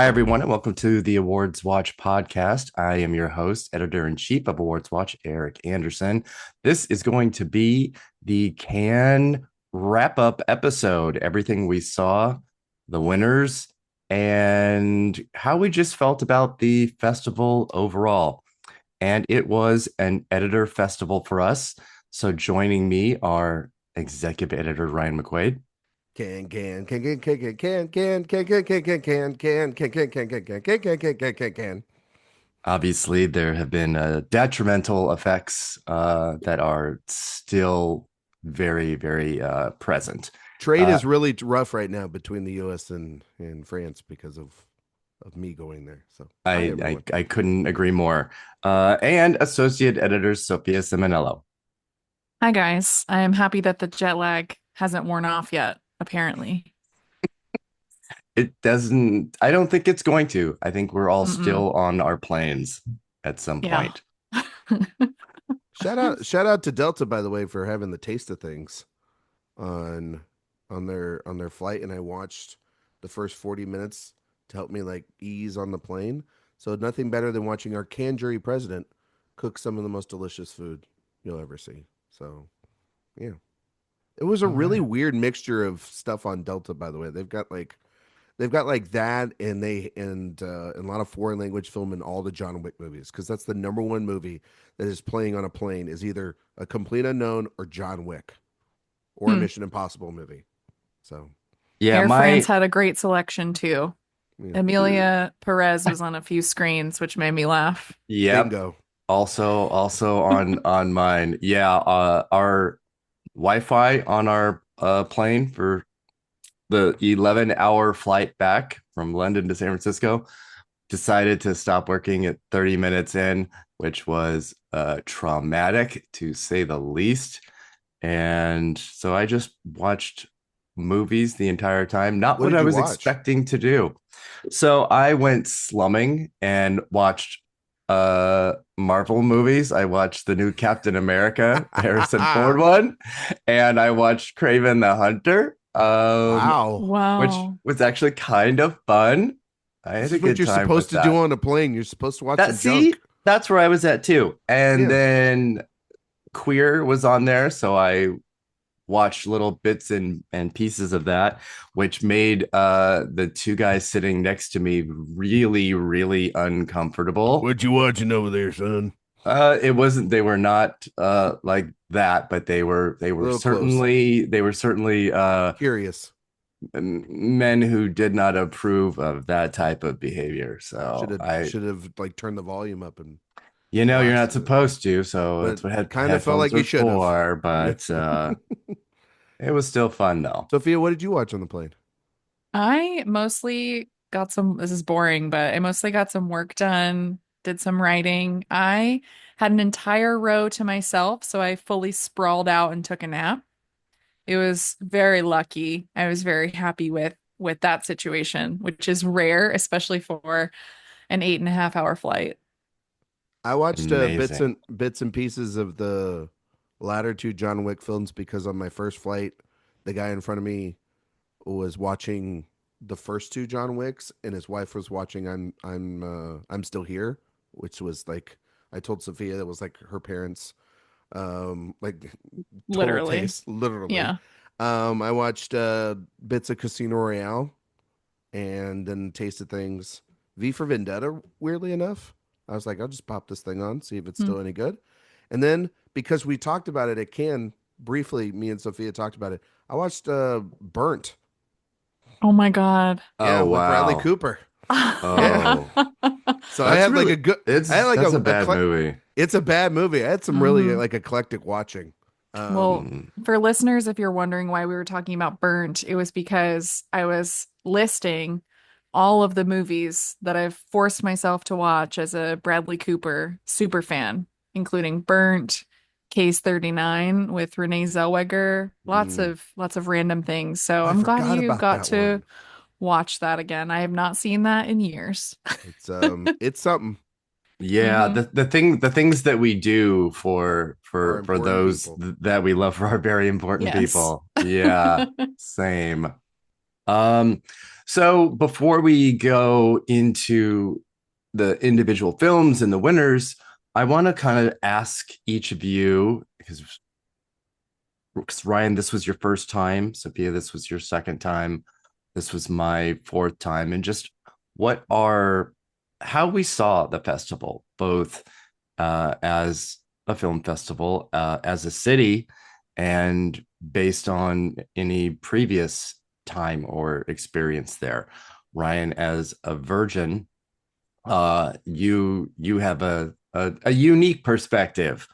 Hi, everyone, and welcome to the AwardsWatch podcast. I am your host, editor-in-chief of AwardsWatch, Erik Anderson. This is going to be the Cannes wrap-up episode, everything we saw, the winners, and how we just felt about the festival overall. And it was an editor festival for us. So joining me are executive editor Ryan McQuade. Obviously, there have been detrimental effects that are still very, very present. Trade is really rough right now between the U.S. and France because of me going there. So I couldn't agree more. And associate editor Sophia Ciminello. Hi, guys. I am happy that the jet lag hasn't worn off yet, apparently. It doesn't, I don't think it's going to. I think we're all still on our planes at some point. Shout out to Delta, by the way, for having the taste of things on their flight. And I watched the first 40 minutes to help me like ease on the plane. So nothing better than watching our can jury president cook some of the most delicious food you'll ever see. So yeah. It was a really weird mixture of stuff on Delta, by the way. They've got like that, and a lot of foreign language film in all the John Wick movies, because that's the number one movie that is playing on a plane is either A Complete Unknown or John Wick or a Mission Impossible movie. So yeah, Air France had a great selection too. Yeah. Emilia Perez was on a few screens, which made me laugh. Yeah. Bingo. Also on mine. Yeah. Our Wi-Fi on our plane for the 11-hour flight back from London to San Francisco decided to stop working at 30 minutes in, which was traumatic to say the least. And so I just watched movies the entire time, not what I was expecting to do. So I went slumming and watched Marvel movies. I watched the new Captain America, Harrison Ford one, and I watched Kraven the Hunter. Wow. Which was actually kind of fun. I had a good time. What you're supposed to do on a plane. You're supposed to watch that. See, that's where I was at too. And then Queer was on there, so I watched little bits and pieces of that, which made the two guys sitting next to me really, really uncomfortable. What you watching over there, son? It wasn't, they were not like that, but they were certainly curious men who did not approve of that type of behavior. So I should have like turned the volume up, and you're not supposed to, so that's what kind of felt like you should have, but it was still fun though. Sophia, what did you watch on the plane? I mostly got this is boring, but I mostly got some work done. Did some writing. I had an entire row to myself, so I fully sprawled out and took a nap. It was very lucky. I was very happy with that situation, which is rare, especially for an 8.5-hour flight. I watched bits and pieces of the latter two John Wick films because on my first flight, the guy in front of me was watching the first two John Wicks, and his wife was watching I'm Still Here, which was like, I told Sophia that was like her parents, like literally. Yeah. I watched bits of Casino Royale and then tasted things. V for Vendetta, weirdly enough. I was like, I'll just pop this thing on, see if it's still any good. And then because we talked about it at Cannes briefly, me and Sophia talked about it. I watched Burnt. Oh my God. Yeah, with Bradley Cooper. Oh, so I had really, like a good. That's a bad movie. It's a bad movie. I had some really like eclectic watching. Well, for listeners, if you're wondering why we were talking about Burnt, it was because I was listing all of the movies that I've forced myself to watch as a Bradley Cooper super fan, including Burnt, Case 39 with Renee Zellweger, lots of random things. So I'm glad you got to watch that again. I have not seen that in years. It's something. Yeah, the things that we do for those that we love, for our very important people. Yeah, same. So before we go into the individual films and the winners, I want to kind of ask each of you, because Ryan, this was your first time. Sophia, this was your second time. This was my fourth time. And just what are how we saw the festival, both as a film festival, as a city, and based on any previous time or experience there. Ryan, as a virgin, you have a unique perspective.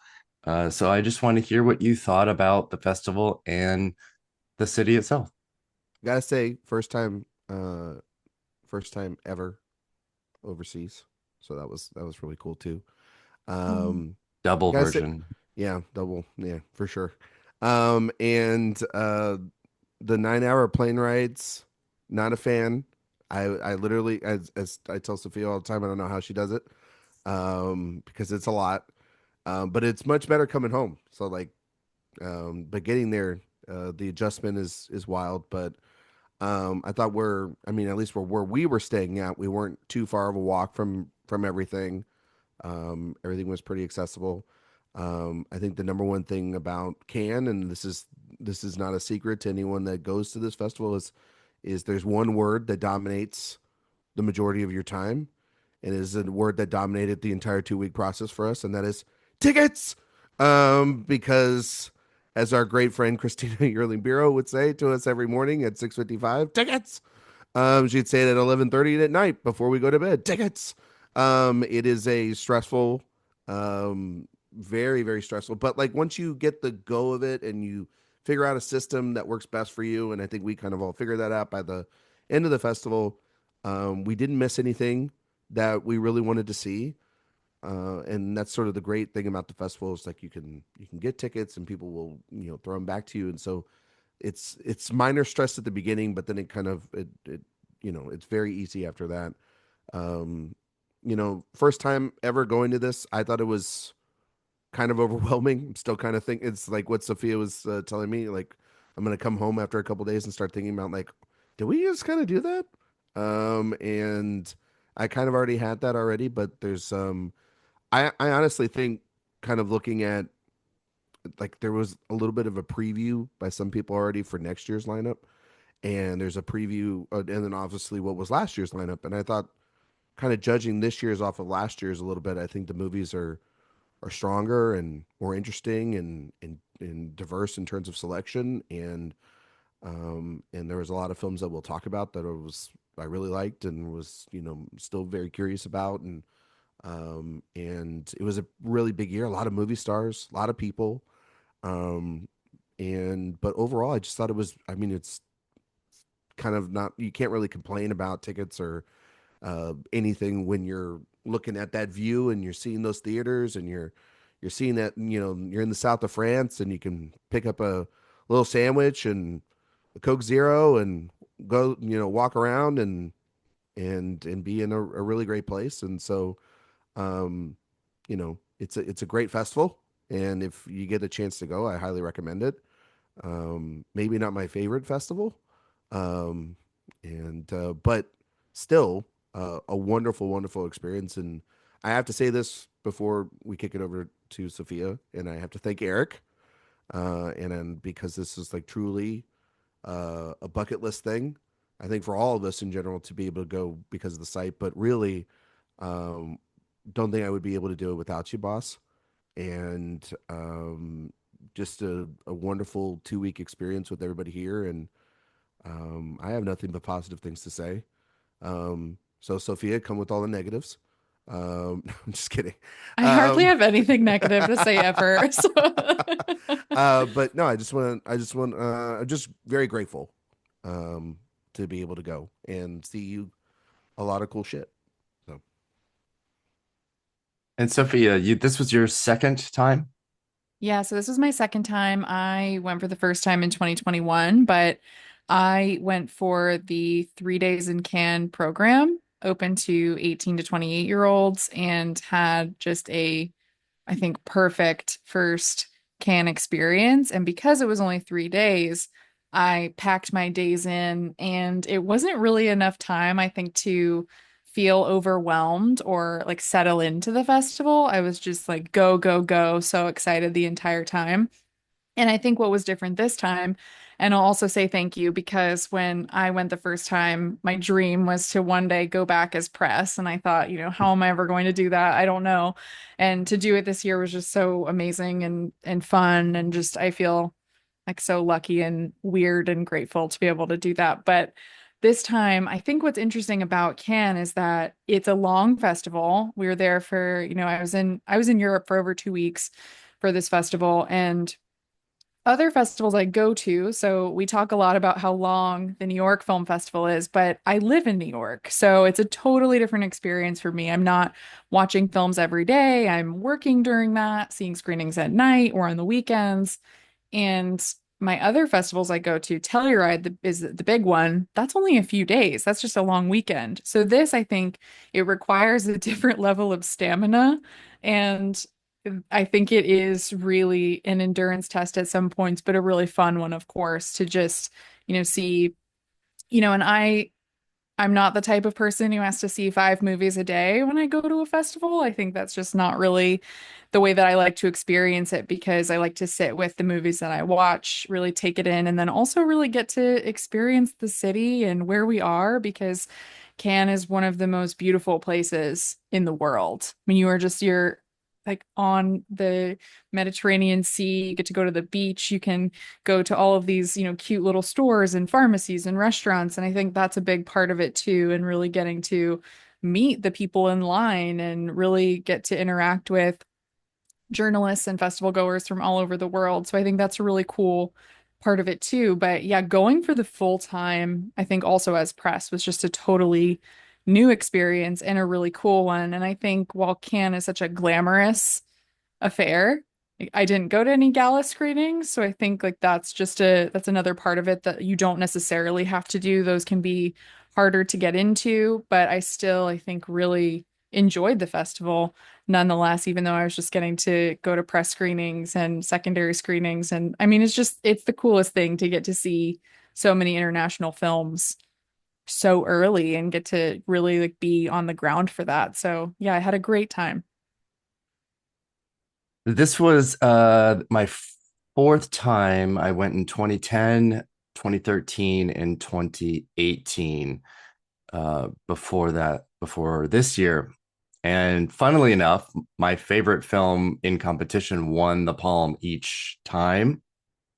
So I just want to hear what you thought about the festival and the city itself. Gotta say, first time ever overseas. So that was really cool too. Mhm. Um, Double gotta say, version. yeah, double, yeah, for sure. And the 9 hour plane rides, not a fan. I literally, as I tell Sophia all the time, I don't know how she does it, because it's a lot. But it's much better coming home. So like, but getting there, the adjustment is wild. But I thought I mean, at least where we were staying at, we weren't too far of a walk from everything. Everything was pretty accessible. I think the number one thing about Cannes, and this is not a secret to anyone that goes to this festival, is there's one word that dominates the majority of your time, and it is a word that dominated the entire 2 week process for us, and that is tickets. Because as our great friend Christina Yerling Biro would say to us every morning at 6:55, tickets. She'd say it at 11:30 at night before we go to bed. Tickets. It is a stressful, very, very stressful. But like once you get the go of it and you figure out a system that works best for you, and I think we kind of all figured that out by the end of the festival. We didn't miss anything that we really wanted to see. And that's sort of the great thing about the festival is like you can get tickets and people will throw them back to you, and so it's minor stress at the beginning, but then it kind of it's very easy after that. Um, first time ever going to this, I thought it was kind of overwhelming. I'm still kind of think it's like what Sophia was telling me. Like I'm gonna come home after a couple days and start thinking about like, did we just kind of do that? And I kind of already had that already, but there's I honestly think kind of looking at like there was a little bit of a preview by some people already for next year's lineup, and there's a preview, and then obviously what was last year's lineup, and I thought kind of judging this year's off of last year's a little bit, I think the movies are stronger and more interesting and diverse in terms of selection, and there was a lot of films that we'll talk about that I really liked and was still very curious about, and it was a really big year, a lot of movie stars, a lot of people, um, and but overall, I just thought it was. I mean, it's kind of not. You can't really complain about tickets or anything when you're looking at that view and you're seeing those theaters and you're seeing that you're in the south of France and you can pick up a little sandwich and a Coke Zero and go walk around and be in a really great place. And so it's a great festival, and if you get a chance to go, I highly recommend it. Maybe not my favorite festival, um, and but still a wonderful, wonderful experience. And I have to say this before we kick it over to Sophia, and I have to thank Erik, and then because this is like truly a bucket list thing. I think for all of us in general to be able to go because of the site, but really, um, don't think I would be able to do it without you, boss. And just a wonderful 2 week experience with everybody here. And I have nothing but positive things to say. So, Sophia, come with all the negatives. I'm just kidding. I hardly Um, have anything negative to say ever. So but no, I'm just very grateful to be able to go and see you a lot of cool shit. So, And Sophia, this was your second time? yeah, so this was my second time. I went for the first time in 2021, but I went for the 3 days in Cannes program, open to 18 to 28 year olds, and had just I think, perfect first Cannes experience. And because it was only 3 days, I packed my days in, and it wasn't really enough time, I think, to feel overwhelmed or like settle into the festival. I was just like, go, go, go, so excited the entire time. And I think what was different this time, and I'll also say thank you because when I went the first time, my dream was to one day go back as press. And I thought, how am I ever going to do that? I don't know. And to do it this year was just so amazing and fun. And just I feel like so lucky and weird and grateful to be able to do that. But this time, I think what's interesting about Cannes is that it's a long festival. We were there for, I was in Europe for over 2 weeks for this festival, and other festivals I go to, so we talk a lot about how long the New York Film Festival is, but I live in New York, so it's a totally different experience for me. I'm not watching films every day. I'm working during that, seeing screenings at night or on the weekends. And my other festivals I go to, Telluride is the big one. That's only a few days. That's just a long weekend. So this, I think, it requires a different level of stamina. And I think it is really an endurance test at some points, but a really fun one, of course, to just, see, and I'm not the type of person who has to see 5 movies a day when I go to a festival. I think that's just not really the way that I like to experience it, because I like to sit with the movies that I watch, really take it in, and then also really get to experience the city and where we are, because Cannes is one of the most beautiful places in the world. I mean, you're like on the Mediterranean Sea, you get to go to the beach, you can go to all of these, cute little stores and pharmacies and restaurants. And I think that's a big part of it too, and really getting to meet the people in line and really get to interact with journalists and festival goers from all over the world. So I think that's a really cool part of it too. But yeah, going for the full time, I think also as press was just a totally new experience and a really cool one. And I think while Cannes is such a glamorous affair, I didn't go to any gala screenings, so I think like that's another part of it that you don't necessarily have to do. Those can be harder to get into, but I think really enjoyed the festival nonetheless, even though I was just getting to go to press screenings and secondary screenings. And I mean, it's the coolest thing to get to see so many international films so early and get to really like be on the ground for that. So yeah, I had a great time. This was my fourth time. I went in 2010, 2013, and 2018. Before this year. And funnily enough, my favorite film in competition won the palm each time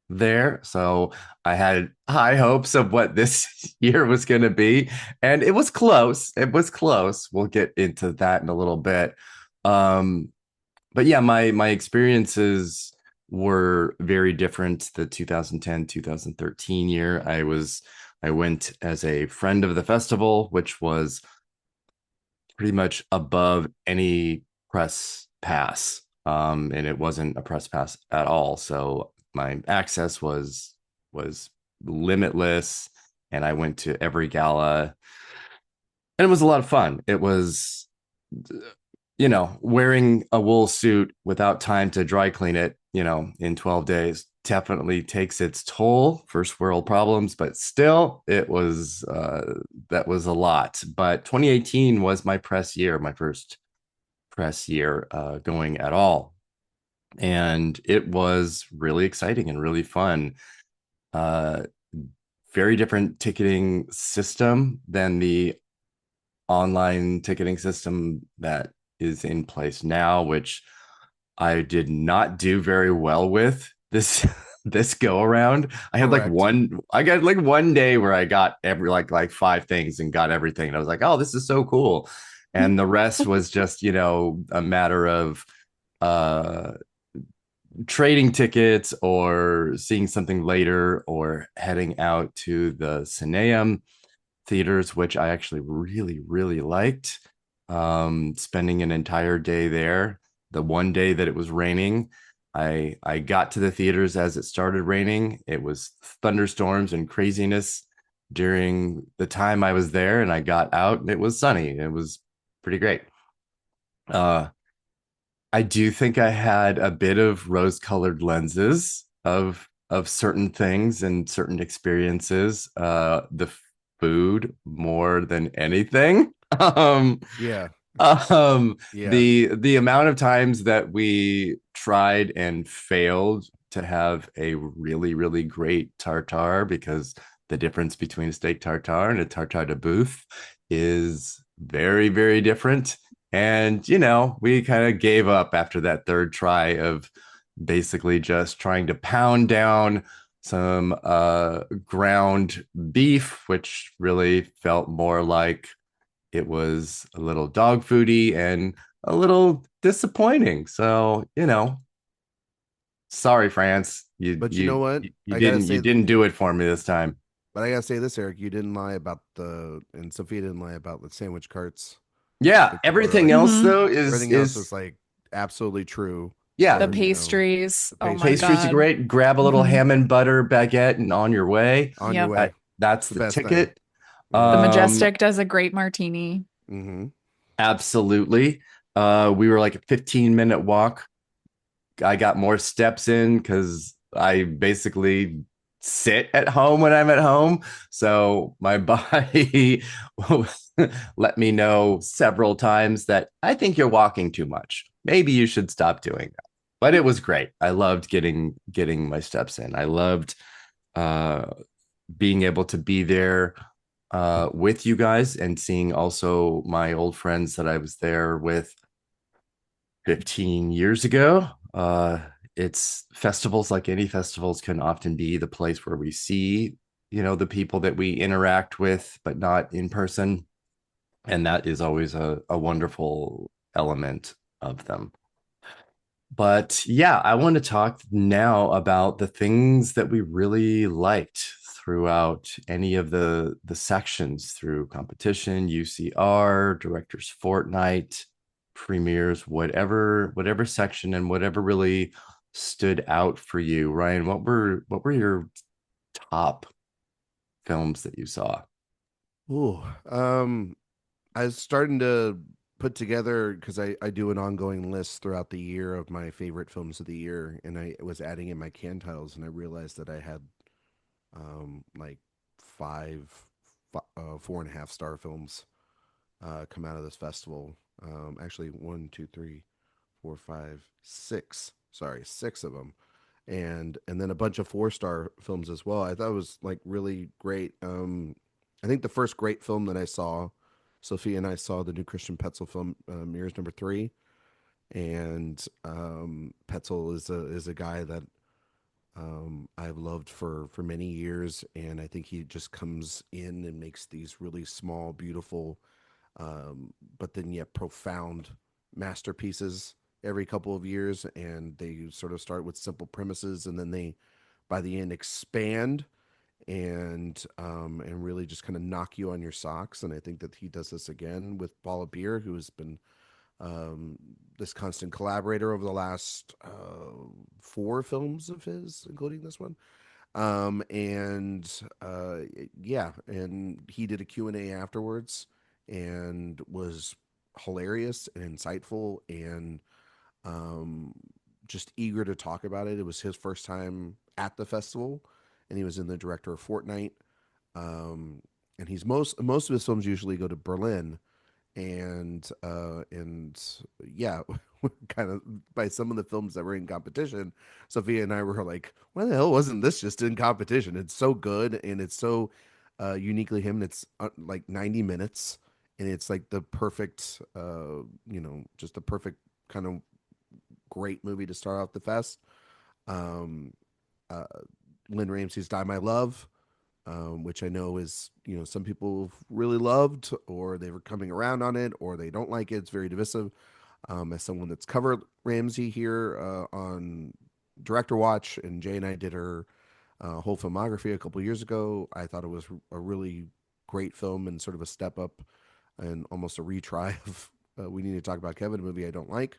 there. So I had high hopes of what this year was going to be. And it was close. It was close. We'll get into that in a little bit. Um, but yeah, my experiences were very different the 2010 2013 year. I went as a friend of the festival, which was pretty much above any press pass, and it wasn't a press pass at all, so my access was limitless, and I went to every gala, and it was a lot of fun. It was, wearing a wool suit without time to dry clean it, in 12 days definitely takes its toll. First world problems, but still, it was that was a lot. But 2018 was my press year, my first press year going at all, and it was really exciting and really fun. Uh, Very different ticketing system than the online ticketing system that is in place now, which I did not do very well with this go around. I had Correct. I got like one day where I got every like 5 things and got everything. And I was like, oh, this is so cool. And the rest was just, a matter of uh trading tickets or seeing something later or heading out to the Cineum theaters, which I actually really, really liked. Spending an entire day there. The one day that it was raining, I got to the theaters as it started raining. It was thunderstorms and craziness during the time I was there, and I got out and it was sunny. It was pretty great. Uh, I do think I had a bit of rose-colored lenses of of certain things and certain experiences. The food more than anything. Um, Yeah. Yeah. the amount of times that we tried and failed to have a really, really great tartare, because the difference between a steak tartare and a tartare de boeuf is very, very different. And, we kind of gave up after that third try of basically just trying to pound down some ground beef, which really felt more like it was a little dog foody and a little disappointing. So, sorry, France. You But you know you what? you I gotta didn't you say, didn't do it for me this time. but I gotta say this, Eric. You didn't lie about and Sophia didn't lie about the sandwich carts. I Yeah, think they were everything like else Hmm. though is everything else was is like absolutely true. yeah. The Or pastries. the Oh my pastries Pastries are God. great. Grab a little Hmm. ham and butter baguette and on your way. on your Yep. way. It's That's the the best thing. ticket. Yeah. The Um, Majestic does a great martini. Mm-hmm. Absolutely. We were like a 15-minute walk. I got more steps in because I basically sit at home when I'm at home. So my body let me know several times that I think you're walking too much. Maybe you should stop doing that. But it was great. I loved getting my steps in. I loved uh, being able to be there with you guys and seeing also my old friends that I was there with 15 years ago. It's festivals, like any festivals, can often be the place where we see, the people that we interact with, but not in person. And that is always a wonderful element of them. But yeah, I want to talk now about the things that we really liked throughout any of the sections, through competition, UCR, directors fortnight, premieres, whatever section and whatever really stood out for you. Ryan, what were your top films that you saw? Ooh. I was starting to put together because I do an ongoing list throughout the year of my favorite films of the year, and I was adding in my can titles, and I realized that I had like five, 4.5 star films come out of this festival. Actually, one, two, three, four, five, six. Sorry, six of them, and then a bunch of 4 star films as well. I thought it was like really great. I think the first great film that I saw, Sophia and I saw the new Christian Petzel film, Mirrors Number Three, and Petzel is a guy that I've loved for many years, and I think he just comes in and makes these really small, beautiful, but then yet profound masterpieces every couple of years. And they sort of start with simple premises, and then they, by the end, expand and really just kind of knock you on your socks. And I think that he does this again with Paula Beer, who has been um, this constant collaborator over the last 4 films of his, including this one. And yeah, and he did a Q&A afterwards and was hilarious and insightful and um, just eager to talk about it. It was his first time at the festival, and he was in the director of Fortnite. Um, and he's most of his films usually go to Berlin, and yeah, kind of by some of the films that were in competition, Sophia and I were like, why the hell wasn't this just in competition? It's so good and it's so uniquely him, and it's like 90 minutes, and it's like the perfect just the perfect kind of great movie to start off the fest. um uh Lynn Ramsey's Die My Love, which I know is, some people really loved, or they were coming around on it, or they don't like it. It's very divisive. As someone that's covered Ramsey here on Director Watch, and Jay and I did her whole filmography a couple years ago, I thought it was a really great film and sort of a step up and almost a retry of We Need to Talk About Kevin, a movie I don't like.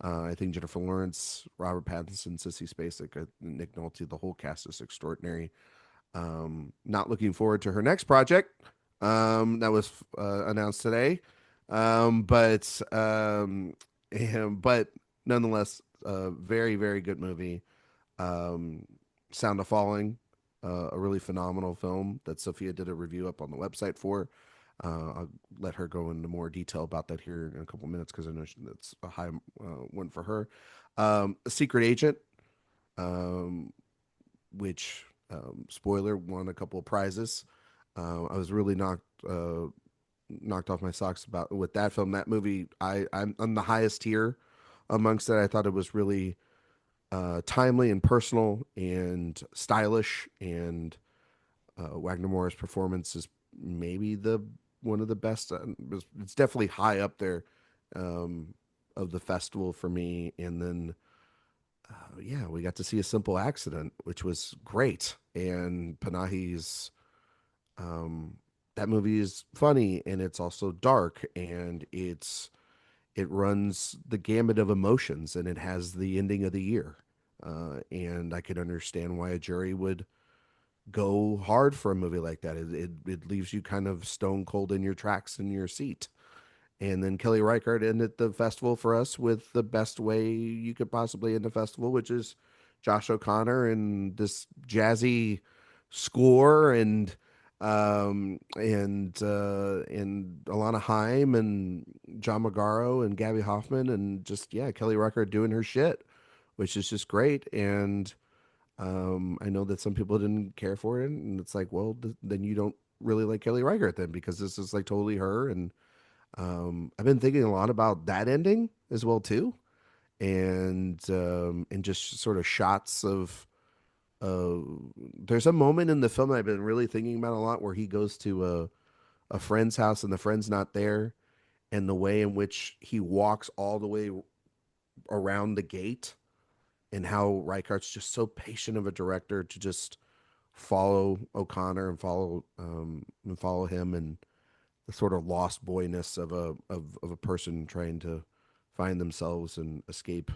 I think Jennifer Lawrence, Robert Pattinson, Sissy Spacek, Nick Nolte, the whole cast is extraordinary. Not looking forward to her next project that was announced today. But but nonetheless, very, very good movie. Um, Sound of Falling, a really phenomenal film that Sophia did a review up on the website for. I'll let her go into more detail about that here in a couple minutes because I know that's a high one for her. A Secret Agent, um, which spoiler won a couple of prizes. I was really knocked off my socks about with that film. That movie, I'm on the highest tier amongst it. I thought it was really timely and personal and stylish. And Wagner Moore's performance is maybe the one of the best. It's definitely high up there um, of the festival for me. And then, yeah, we got to see A Simple Accident, which was great. And Panahi's um, that movie is funny and it's also dark and it runs the gamut of emotions and it has the ending of the year. And I could understand why a jury would go hard for a movie like that. It leaves you kind of stone cold in your tracks in your seat. And then Kelly Reichardt ended the festival for us with the best way you could possibly end a festival, which is Josh O'Connor and this jazzy score and Alana Haim and John Magaro and Gabby Hoffman and just yeah, Kelly Reichardt doing her shit, which is just great. And I know that some people didn't care for it, and it's like, well, then you don't really like Kelly Reichardt then because this is like totally her. And I've been thinking a lot about that ending as well too, and just sort of shots of. Uh, there's a moment in the film that I've been really thinking about a lot where he goes to a friend's house and the friend's not there, and the way in which he walks all the way around the gate, and how Reichardt's just so patient of a director to just follow O'Connor and follow him and the sort of lost boyness of a person trying to find themselves and escape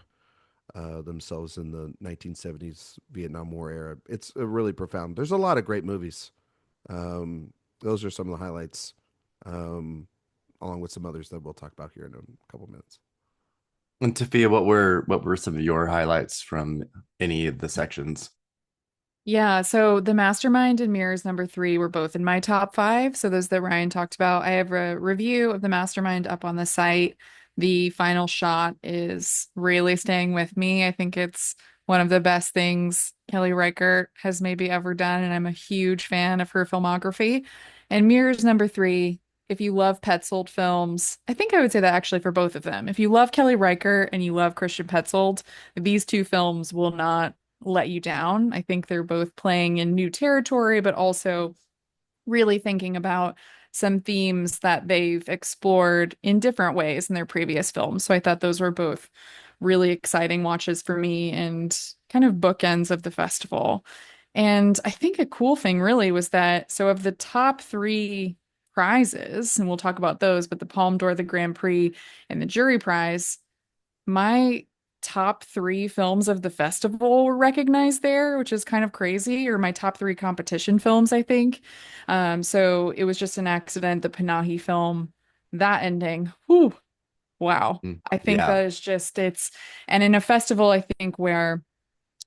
themselves in the 1970s Vietnam War era. It's a really profound. There's a lot of great movies. Those are some of the highlights, um, along with some others that we'll talk about here in a couple minutes. And Tafia, what were some of your highlights from any of the sections? Yeah, so the Mastermind and Mirrors number three were both in my top five. So those that Ryan talked about. I have a review of the Mastermind up on the site. The final shot is really staying with me. I think it's one of the best things Kelly Reichardt has maybe ever done, and I'm a huge fan of her filmography. And Mirrors number three, if you love Petzold films, I think I would say that actually for both of them. If you love Kelly Reichardt and you love Christian Petzold, these two films will not let you down. I think they're both playing in new territory, but also really thinking about some themes that they've explored in different ways in their previous films. So I thought those were both really exciting watches for me and kind of bookends of the festival. And I think a cool thing really was that so of the top three prizes, and we'll talk about those, but the Palme d'Or, the Grand Prix, and the jury prize, my top three films of the festival were recognized there, which is kind of crazy, or my top three competition films, I think. So it was just an accident, the Panahi film, that ending. Whew, wow. I think Yeah. that is just and in a festival, I think where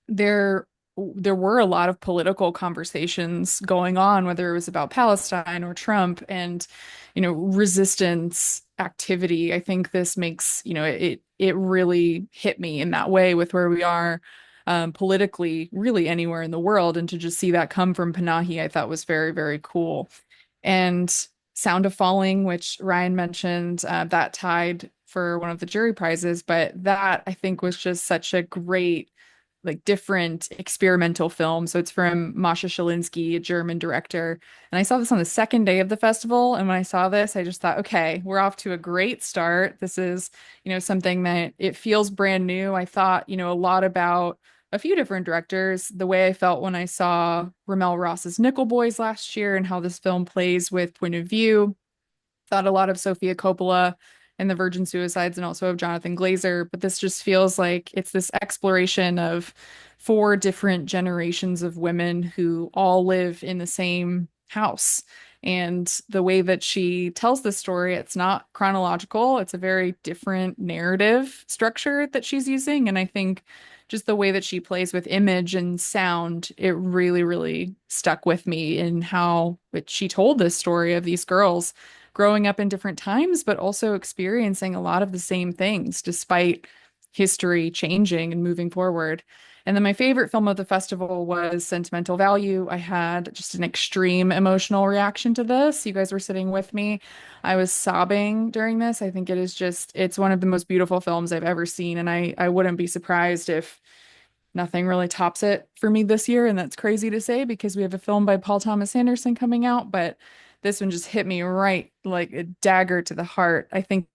there there were a lot of political conversations going on, whether it was about Palestine or Trump and, resistance activity. I think this makes, it really hit me in that way with where we are politically, really anywhere in the world. And to just see that come from Panahi, I thought was very, very cool. And Sound of Falling, which Ryan mentioned, that tied for one of the jury prizes, but that I think was just such a great like different experimental film. So it's from Masha Shalinsky, a German director. And I saw this on the second day of the festival. And when I saw this, I just thought, okay, we're off to a great start. This is, something that it feels brand new. I thought, a lot about a few different directors, the way I felt when I saw Ramel Ross's Nickel Boys last year and how this film plays with point of view. Thought a lot of Sofia Coppola and the Virgin Suicides and also of Jonathan Glazer, but this just feels like it's this exploration of four different generations of women who all live in the same house And the way that she tells the story, it's not chronological. It's a very different narrative structure that she's using. And I think just the way that she plays with image and sound, it really, really stuck with me in how she told this story of these girls growing up in different times, but also experiencing a lot of the same things despite history changing and moving forward. And then my favorite film of the festival was Sentimental Value. I had just an extreme emotional reaction to this. You guys were sitting with me. I was sobbing during this. I think it is just, it's one of the most beautiful films I've ever seen. And I wouldn't be surprised if nothing really tops it for me this year. And that's crazy to say because we have a film by Paul Thomas Anderson coming out, but this one just hit me right like a dagger to the heart. I think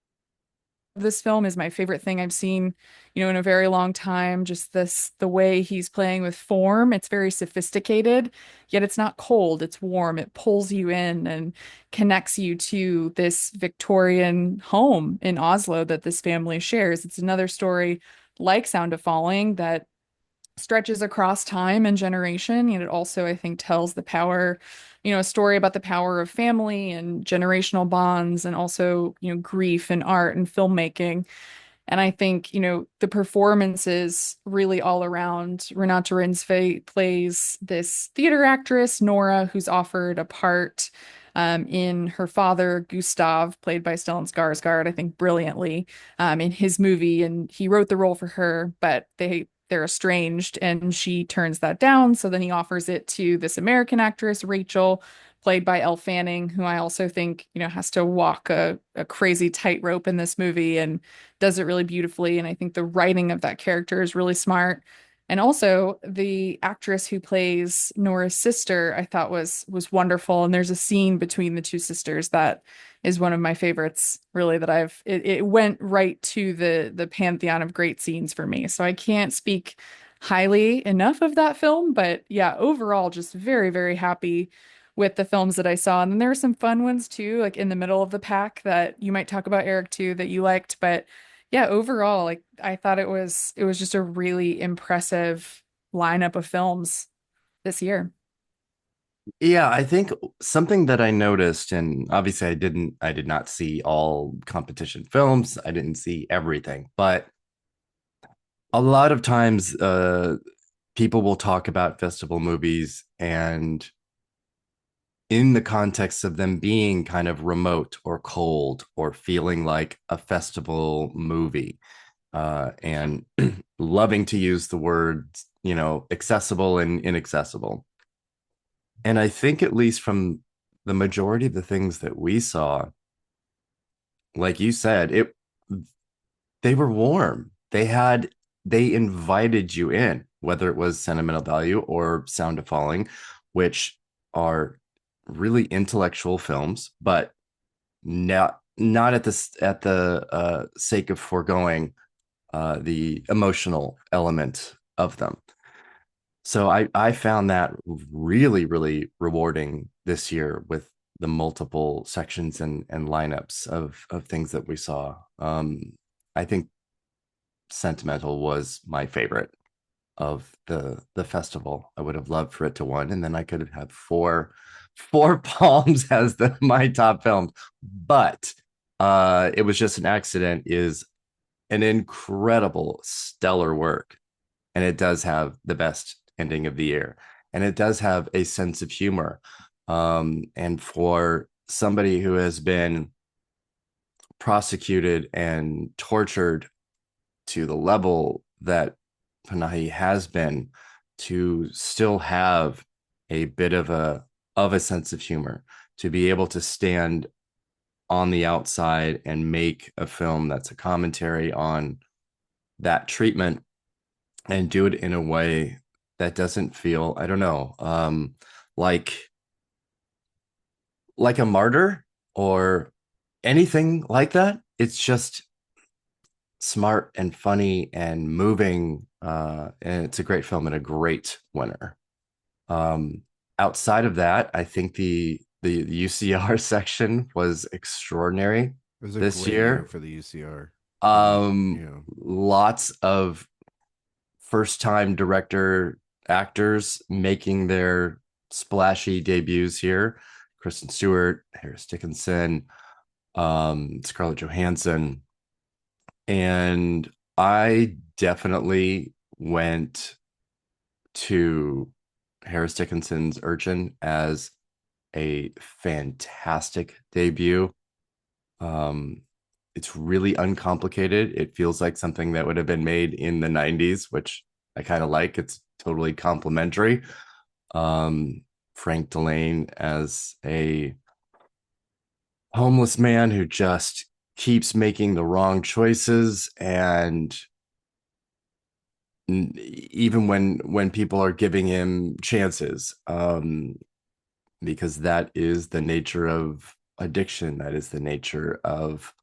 this film is my favorite thing I've seen, in a very long time. Just the way he's playing with form, it's very sophisticated, yet it's not cold, it's warm. It pulls you in and connects you to this Victorian home in Oslo that this family shares. It's another story like Sound of Falling that stretches across time and generation. And it also, I think, tells the power, a story about the power of family and generational bonds and also, grief and art and filmmaking. And I think, the performances really all around. Renate Reinsve plays this theater actress, Nora, who's offered a part in her father, Gustav, played by Stellan Skarsgård, I think brilliantly in his movie. And he wrote the role for her, but they're estranged and she turns that down. So then he offers it to this American actress, Rachel, played by Elle Fanning, who I also think, has to walk a crazy tightrope in this movie and does it really beautifully. And I think the writing of that character is really smart. And also the actress who plays Nora's sister, I thought was wonderful. And there's a scene between the two sisters that is one of my favorites, really, that it went right to the pantheon of great scenes for me. So I can't speak highly enough of that film, but yeah, overall, just very, very happy with the films that I saw. And then there were some fun ones too, like in the middle of the pack that you might talk about, Erik, too, that you liked. But yeah, overall, like I thought it was just a really impressive lineup of films this year. Yeah, I think something that I noticed, and obviously I did not see all competition films. I didn't see everything, but a lot of times people will talk about festival movies and in the context of them being kind of remote or cold or feeling like a festival movie, and loving to use the words, accessible and inaccessible. And I think, at least from the majority of the things that we saw, like you said, they were warm. They invited you in, whether it was Sentimental Value or Sound of Falling, which are really intellectual films, but not at the sake of foregoing the emotional element of them. So I found that really, really rewarding this year with the multiple sections and lineups of things that we saw. I think Sentimental was my favorite of the festival. I would have loved for it to win, and then I could have four palms as my top film. But it was just an accident. Is an incredible, stellar work, and it does have the best ending of the year, and it does have a sense of humor. And for somebody who has been prosecuted and tortured to the level that Panahi has been, to still have a bit of a sense of humor, to be able to stand on the outside and make a film that's a commentary on that treatment and do it in a way that doesn't feel, I don't know, like a martyr or anything like that. It's just smart and funny and moving, and it's a great film and a great winner. Outside of that, I think the UCR section was extraordinary It was a this great year year. for the UCR. Lots of first time director actors making their splashy debuts here. Kristen Stewart, Harris Dickinson, Scarlett Johansson, and I definitely went to Harris Dickinson's Urchin as a fantastic debut. Um, it's really uncomplicated. It feels like something that would have been made in the 90s, which I kind of like. It's totally complimentary. Um, Frank Delane as a homeless man who just keeps making the wrong choices, and even when people are giving him chances, because that is the nature of addiction. That is the nature of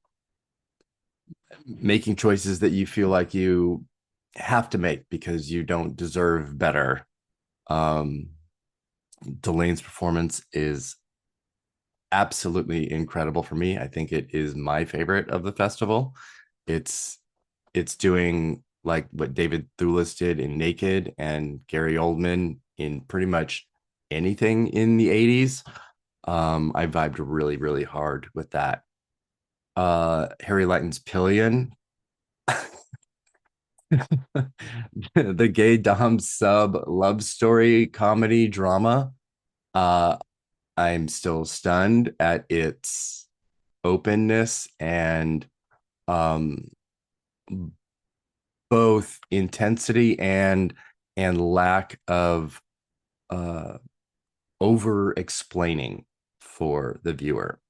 making choices that you feel like you have to make because you don't deserve better. um Delane's performance is absolutely incredible for me. I think it is my favorite of the festival. It's doing like what David Thewlis did in Naked and Gary Oldman in pretty much anything in the 80s. I vibed really, really hard with that. Harry Lighton's Pillion, the gay Dom sub love story comedy drama. Uh, I'm still stunned at its openness and um, both intensity and lack of uh, over explaining for the viewer.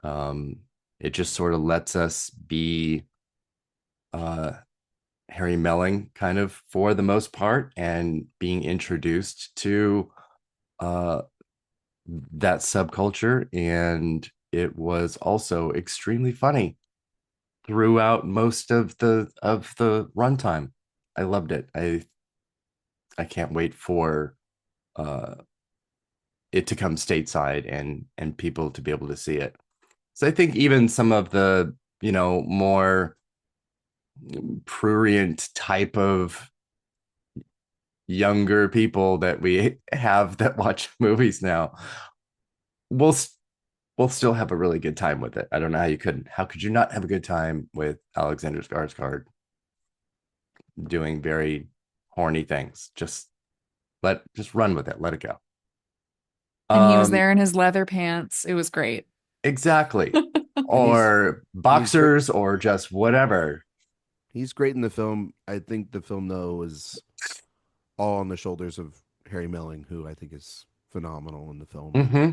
Um, it just sort of lets us be uh, Harry Melling kind of for the most part, and being introduced to uh, that subculture. And it was also extremely funny throughout most of the runtime. I loved it. I can't wait for uh, it to come stateside and people to be able to see it. So I think even some of the more prurient type of younger people that we have that watch movies now will will still have a really good time with it. I don't know how you couldn't. How could you not have a good time with Alexander Skarsgård doing very horny things? Just run with it. Let it go. And he was Um, there in his leather pants. It was great. exactly. And Or he's great. boxers or just whatever. He's great in the film. I think the film though is all on the shoulders of Harry Melling, who I think is phenomenal in the film. And Mm-hmm.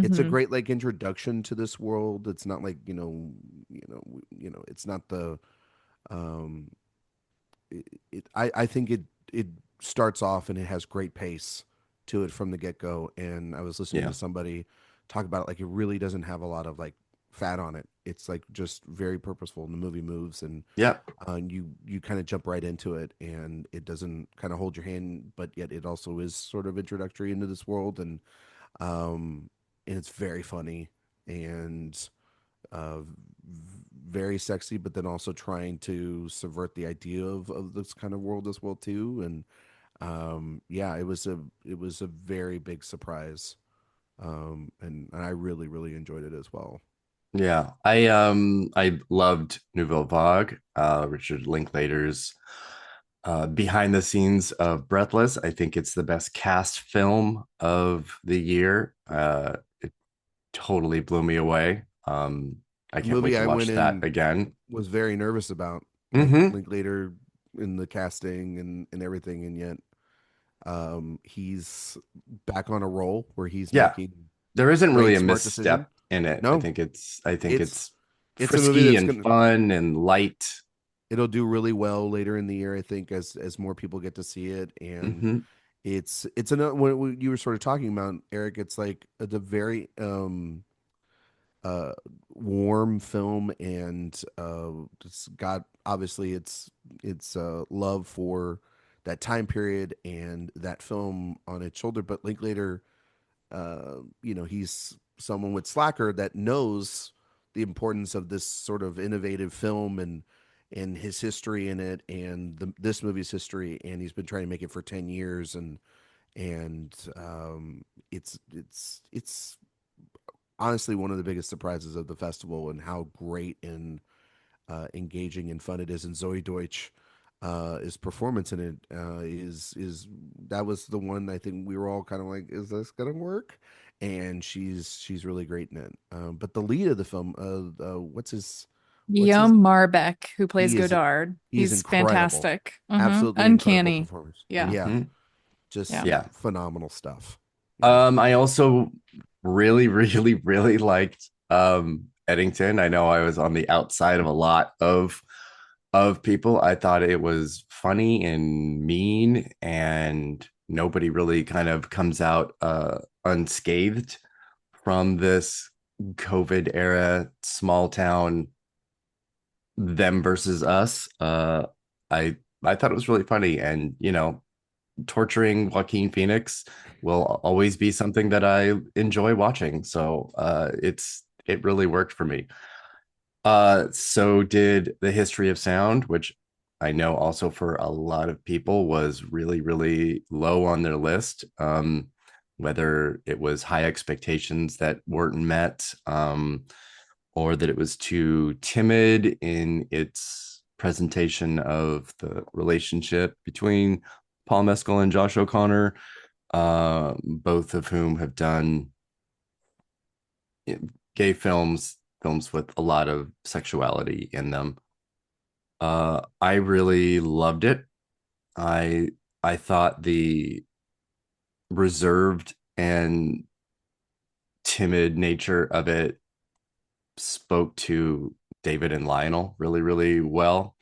it's a Hmm. great like introduction to this world. It's not like it's not the um I think it starts off and it has great pace to it from the get go. And I was listening Yeah. to somebody talk about it, like it really doesn't have a lot of like fat on it. It's like just very purposeful, and the movie moves, and Yep. you kind of jump right into it, and it doesn't kind of hold your hand, but yet it also is sort of introductory into this world. Um and it's very funny, and uh, very sexy, but then also trying to subvert the idea of this kind of world as well too. And yeah, it was a very big surprise, and I really really enjoyed it as well. Yeah. I loved Nouvelle Vague, Richard Linklater's behind the scenes of Breathless. I think it's the best cast film of the year. It totally blew me away. I The can't wait movie to I went watch that in again. was very nervous about, like Mm-hmm. Linklater in the casting and everything, and yet he's back on a roll where he's Yeah. making There isn't really great a smart decision. misstep in it. I No, think it's it's it's a movie frisky that's and gonna fun and light. it'll do really well later in the year, I think, as more people get to see it. And Mm-hmm. it's another what you were sort of talking about, Eric. It's like the very uh warm film, and it's got, obviously it's love for that time period and that film on its shoulder. But Linklater, he's someone with Slacker that knows the importance of this sort of innovative film, and his history in it, and this movie's history, and he's been trying to make it for 10 years. And it's honestly one of the biggest surprises of the festival, and how great and engaging and fun it is. And Zoe Deutsch, his performance in it is that was the one I think we were all kind of like, is this gonna work? And she's really great in it. But the lead of the film, what's his Guillaume Marbeck, who plays he is Godard. he's He's incredible, fantastic. absolutely incredible Uncanny. performance. Yeah. Yeah, Mhm. Yeah. just Yeah. phenomenal stuff. Yeah. I also really, really, really liked Eddington. I know I was on the outside of a lot of people. I thought it was funny and mean, and nobody really kind of comes out unscathed from this COVID era small town them versus us. I thought it was really funny, and torturing Joaquin Phoenix will always be something that I enjoy watching. So it really worked for me. So did The History of Sound, which I know also for a lot of people was really, really low on their list. Whether it was high expectations that weren't met, or that it was too timid in its presentation of the relationship between Paul Mescal and Josh O'Connor, both of whom have done gay films with a lot of sexuality in them. I really loved it. I I thought the reserved and timid nature of it spoke to David and Lionel really, really well.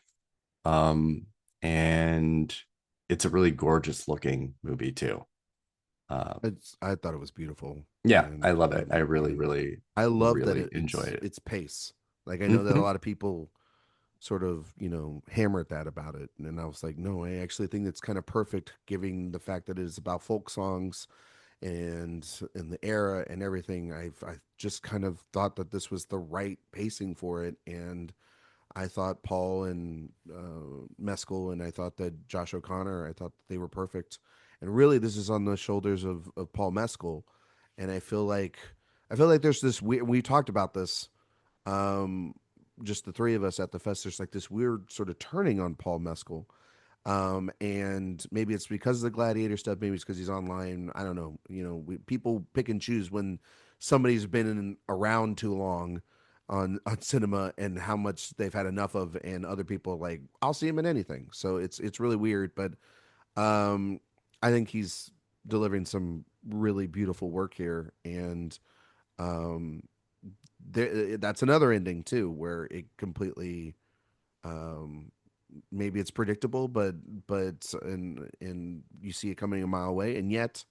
Um, and it's a really gorgeous looking movie too. I thought it was beautiful, Yeah, I and love it. I really, really, I love that really enjoyed it. its pace. Like I know that a Mhm. lot of people sort of hammer at that about it, and I was like, no, I actually think it's kind of perfect, given the fact that it is about folk songs and in the era and everything. I just kind of thought that this was the right pacing for it, and I thought Paul and Mescal, and I thought that Josh O'Connor, I thought they were perfect. And really, this is on the shoulders of Paul Mescal, and I feel like there's this weird. We talked about this, um, just the three of us at the fest. There's like this weird sort of turning on Paul Mescal, and maybe it's because of the Gladiator stuff. Maybe it's because he's online. I don't know. People pick and choose when somebody's been around too long on cinema, and how much they've had enough of, and other people like, I'll see him in anything. So it's really weird, but um, I think he's delivering some really beautiful work here, and um, that's another ending too, where it completely um maybe it's predictable, but and you see it coming a mile away, and yet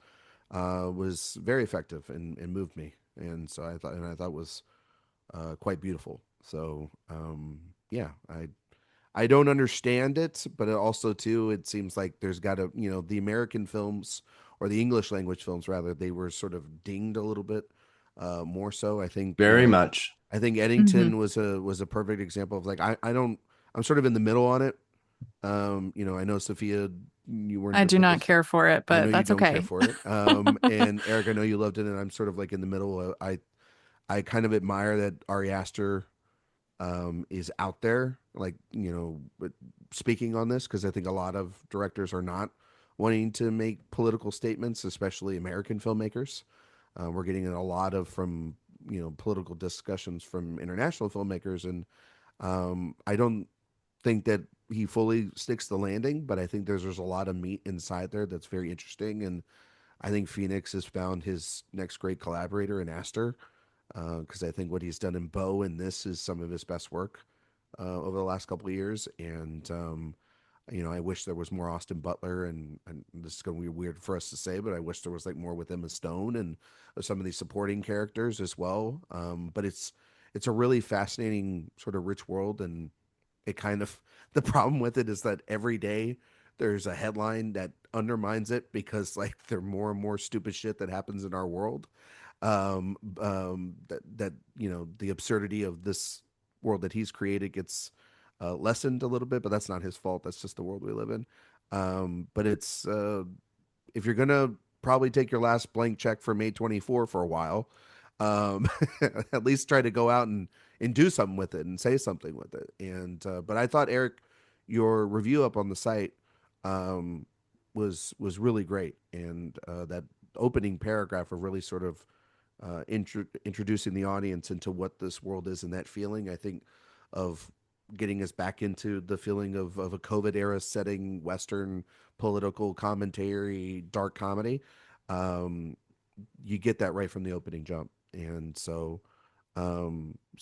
was very effective and moved me, and so I thought was quite beautiful. So yeah, I don't understand it, but it also too, it seems like there's got to, the American films, or the English language films rather, they were sort of dinged a little bit more so. I think Very much. I think Hmm. Eddington was a perfect example of like, I don't, I'm sort of in the middle on it. I know Sophia, you weren't I the do not biggest. care for it, I know but you that's don't care okay. for it. And Eric, I know you loved it, and I'm sort of like in the middle. I kind of admire that Ari Aster is out there, like, but speaking on this, because I think a lot of directors are not wanting to make political statements, especially American filmmakers. We're getting a lot of from political discussions from international filmmakers, and I don't think that he fully sticks the landing, but I think there's a lot of meat inside there that's very interesting, and I think Phoenix has found his next great collaborator in Aster, because I think what he's done in Bo and this is some of his best work over the last couple of years. And I wish there was more Austin Butler, and this is going to be weird for us to say, but I wish there was like more with Emma Stone and some of these supporting characters as well. But it's a really fascinating sort of rich world, and it kind of the problem with it is that every day there's a headline that undermines it, because like there are more and more stupid shit that happens in our world, that the absurdity of this world that he's created gets lessened a little bit, but that's not his fault. That's just the world we live in. But it's if you're gonna probably take your last blank check for May 24 for a while, um, at least try to go out and do something with it and say something with it. And but I thought, Eric, your review up on the site um, was really great, and that opening paragraph of really sort of introducing the audience into what this world is and that feeling, I think, of getting us back into the feeling of a COVID era setting, Western political commentary, dark comedy. Um, you get that right from the opening jump. And so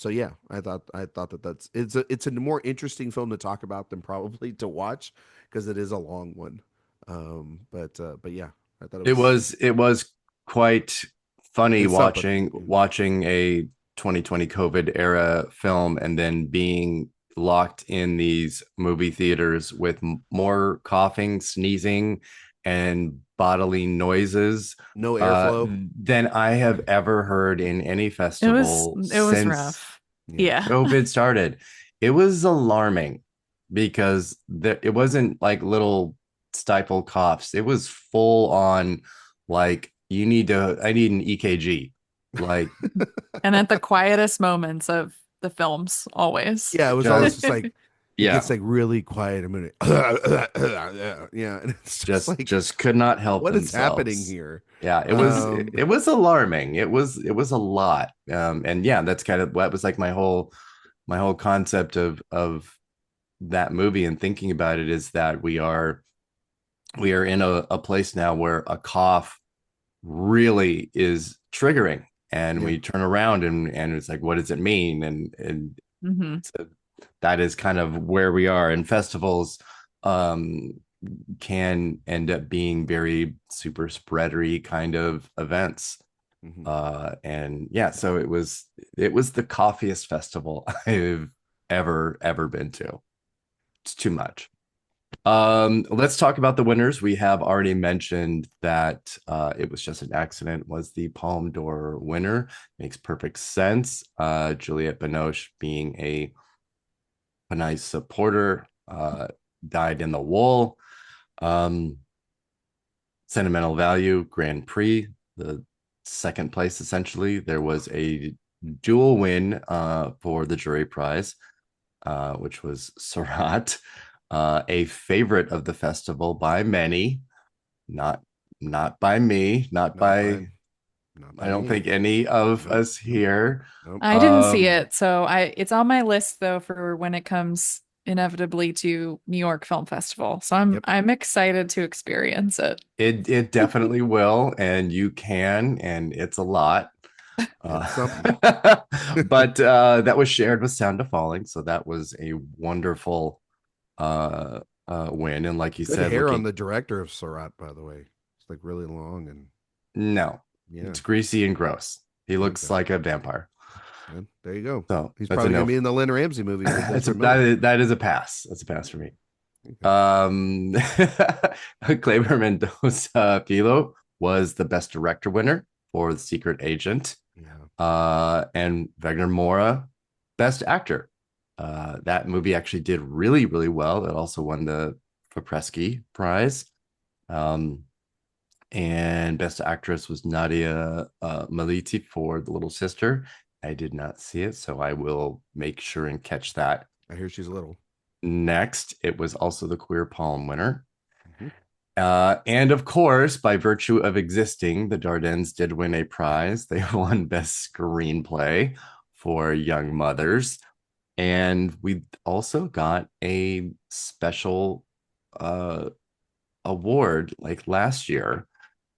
yeah, I thought that it's a more interesting film to talk about than probably to watch because it is a long one. But yeah, I thought it was It was quite funny it's something. watching a 2020 COVID era film and then being locked in these movie theaters with more coughing, sneezing, and bodily noises No airflow. than I have ever heard in any festival It was since rough. Yeah. Yeah. COVID started. It was alarming because it wasn't like little stifled coughs. It was full on, like, I need an EKG. Like, And at the quietest moments of the films, always. Yeah, it was always just, just like it yeah, gets like really quiet a minute. Yeah, and it's just like just could not help what is happening themselves. here? Yeah, it was alarming. It was a lot. And yeah, that's kind of what was like my whole concept of that movie and thinking about it is that we are in a place now where a cough really is triggering, and Yeah. we turn around and it's like, what does it mean? Hmm. So that is kind of where we are. And festivals um can end up being very super spreadery kind of events. Mhm. And yeah, so it was the coffeeest festival I've ever been to. It's too much. Let's talk about the winners. We have already mentioned that It Was Just an Accident was the Palme d'Or winner. Makes perfect sense. Juliette Binoche being a nice supporter, died in the wool. Um, Sentimental Value, Grand Prix, the second place essentially. There was a dual win for the jury prize, which was Surat, a favorite of the festival by many, not not by me, not Not by by not I by don't me. think any of Nope. us Nope. here. Nope. I didn't see Um, it, so it's on my list though for when it comes inevitably to New York Film Festival. So Yep. I'm excited to experience it. it definitely will, and you can, and it's a lot. Uh, It's something. but that was shared with Sound of Falling, so that was a wonderful uh, win. And like you Good said, hair on looking the director of Surat, by the way. It's like really long and no, yeah. it's greasy and gross. He looks Okay. like a vampire. And there you go. So He's that's a probably gonna no. be in the Lynn Ramsey movie, The It's Desperate Miller. that is a pass. That's a pass for me. Okay. Kleber Mendoza Filo was the best director winner for The Secret Agent. Yeah. And Wagner Mora, best actor. That movie actually did really well. It also won the Popresky Prize. Um, and best actress was Nadia Maliti for The Little Sister. I did not see it, so I will make sure and catch that. I hear she's little. Next, it was also the Queer Palm winner. Mhm. And of course, by virtue of existing, the Dardennes did win a prize. They won Best Screenplay for Young Mothers. And we also got a special award like last year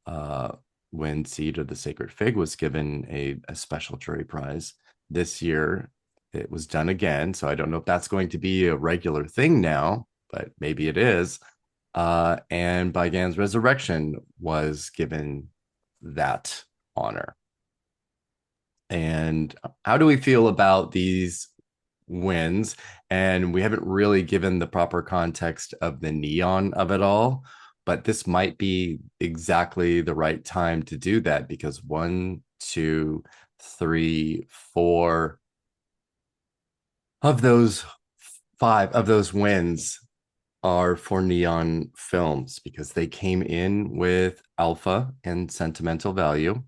uh, when Seed of the Sacred Fig was given a special jury prize. This year, it was done again. So I don't know if that's going to be a regular thing now, but maybe it is. And By Gan's Resurrection was given that honor. And how do we feel about these wins? And we haven't really given the proper context of the neon of it all, but this might be exactly the right time to do that because one, two, three, four of those five of those wins are for neon films because they came in with Alpha and Sentimental Value.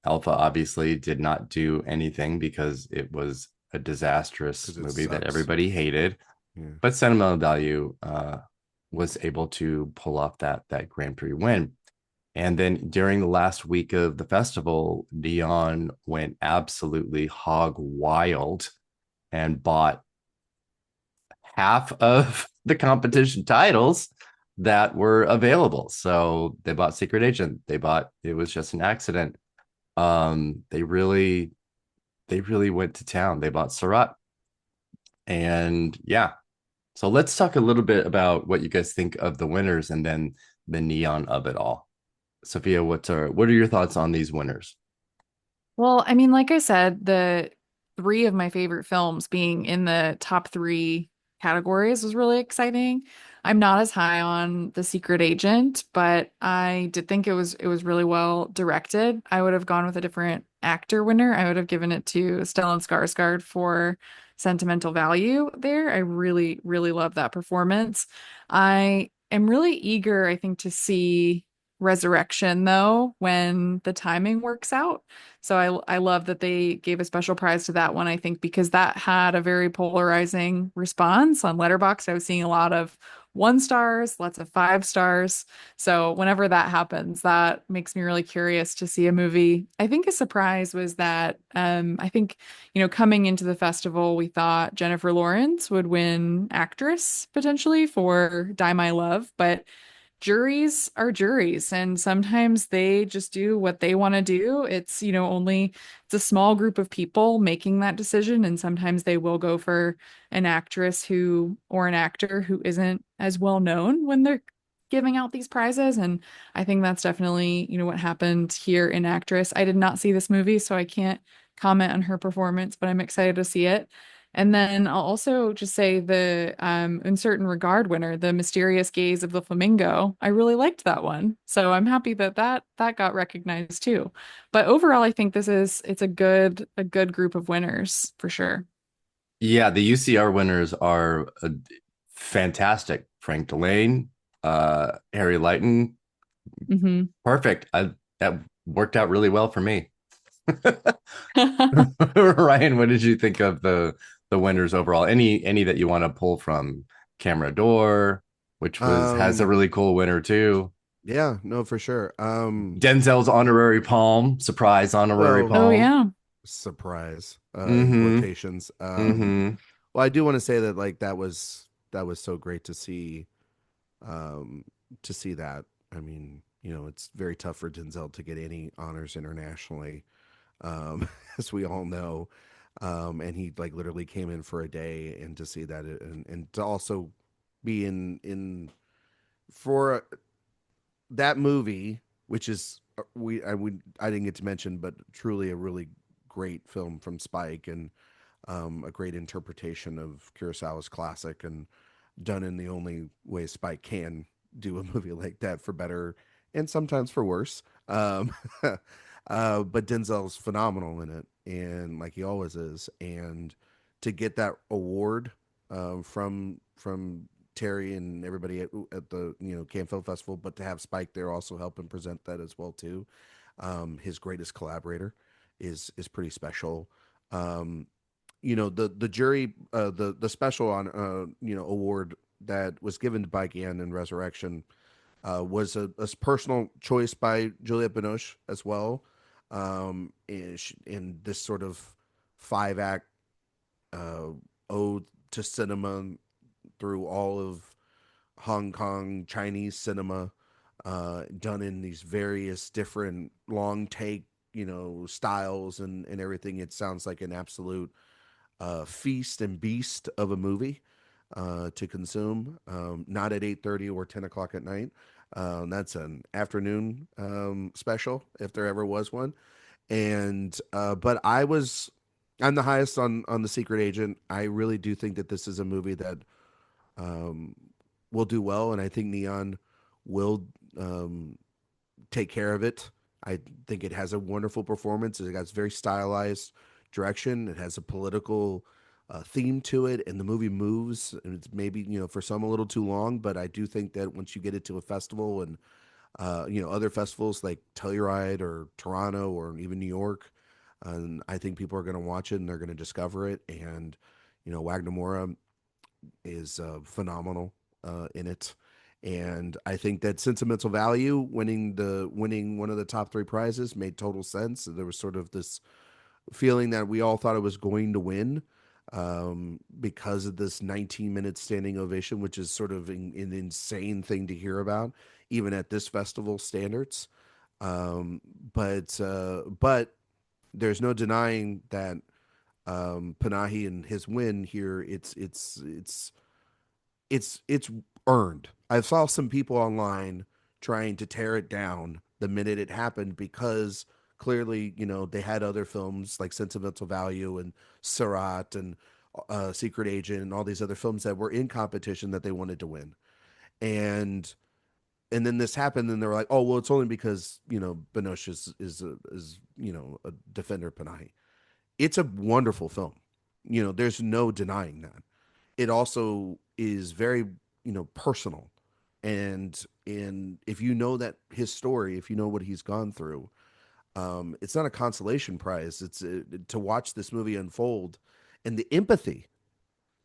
Alpha obviously did not do anything because it was a disastrous because it movie that sucks. everybody hated. Yeah. But Sentimental Value was able to pull off that Grand Prix win. And then during the last week of the festival, Neon went absolutely hog wild and bought half of the competition titles that were available. So they bought Secret Agent. They bought It Was Just an Accident. They really went to town. They bought Surratt. And yeah. So let's talk a little bit about what you guys think of the winners and then the neon of it all. Sophia, what are your thoughts on these winners? Well, I mean, like I said, the three of my favorite films being in the top three categories was really exciting. I'm not as high on The Secret Agent, but I did think it was really well directed. I would have gone with a different actor winner. I would have given it to Stellan Skarsgård for sentimental value there. I really, really love that performance. I am really eager, I think, to see Resurrection though when the timing works out. So I love that they gave a special prize to that one, I think, because that had a very polarizing response on Letterboxd. I was seeing a lot of 1 stars, lots of 5 stars. So whenever that happens, that makes me really curious to see a movie. I think a surprise was that I think, coming into the festival, we thought Jennifer Lawrence would win actress potentially for Die My Love, but juries are juries and sometimes they just do what they want to do. It's, it's a small group of people making that decision and sometimes they will go for an actress who or an actor who isn't as well known when they're giving out these prizes. And I think that's definitely, what happened here in Actress. I did not see this movie, so I can't comment on her performance, but I'm excited to see it. And then I'll also just say the Uncertain Regard winner, The Mysterious Gaze of the Flamingo. I really liked that one. So I'm happy that that got recognized too. But overall, I think it's a good group of winners for sure. Yeah, the UCR winners are fantastic. Frank Delane, Harry Lighton, Hmm. perfect. That worked out really well for me. Ryan, what did you think of the winners overall? Any that you want to pull from Camera Door, which was has a Um, really cool winner too. yeah, no, for sure. Denzel's honorary palm, surprise honorary Well, Oh palm. yeah. surprise, in Mm-hmm. quotations. Mm-hmm. Well, I do want to say that like that was so great um, to see that. I mean, it's very tough for Denzel to get any honors internationally, as we all know. And he like literally came in for a day, and to see that, and to also be in for that movie, which is I didn't get to mention, but truly a really great film from Spike, and a great interpretation of Kurosawa's classic, and done in the only way Spike can do a movie like that, for better and sometimes for worse. But Denzel's phenomenal in it, and like he always is. And to get that award, from Terry and everybody at the Cannes Film Festival, but to have Spike there also helping present that as well too. His greatest collaborator is pretty special. Um, the jury, the special on award that was given by Gann in Resurrection, was a personal choice by Juliette Binoche as well. In this sort of 5 act uh, ode to cinema through all of Hong Kong Chinese cinema, done in these various different long take, styles and everything. It sounds like an absolute feast and beast of a movie, to consume. Not at 8:30 or 10 o'clock at night. That's an afternoon special if there ever was one. And but I'm the highest on the Secret Agent. I really do think that this is a movie that um, will do well, and I think Neon will take care of it. I think it has a wonderful performance. It has very stylized direction. It has a political theme to it, and the movie moves. And it's maybe for some a little too long, but I do think that once you get it to a festival and other festivals like Telluride or Toronto or even New York. And I think people are going to watch it and they're going to discover it. And, Wagnamora is phenomenal in it. And I think that Sentimental Value winning one of the top three prizes made total sense. There was sort of this feeling that we all thought it was going to win because of this 19-minute standing ovation, which is sort of an insane thing to hear about, even at this festival standards. Um, but there's no denying that Panahi and his win here, it's earned. I saw some people online trying to tear it down the minute it happened because clearly, they had other films like Sentimental Value and Surat and Secret Agent and all these other films that were in competition that they wanted to win. And and then this happened and they were like, "Oh, well, it's only because, Binoche is a defender of Panahi." It's a wonderful film. There's no denying that. It also is very, personal. And if you know that his story, if you know what he's gone through, it's not a consolation prize. It's to watch this movie unfold, and the empathy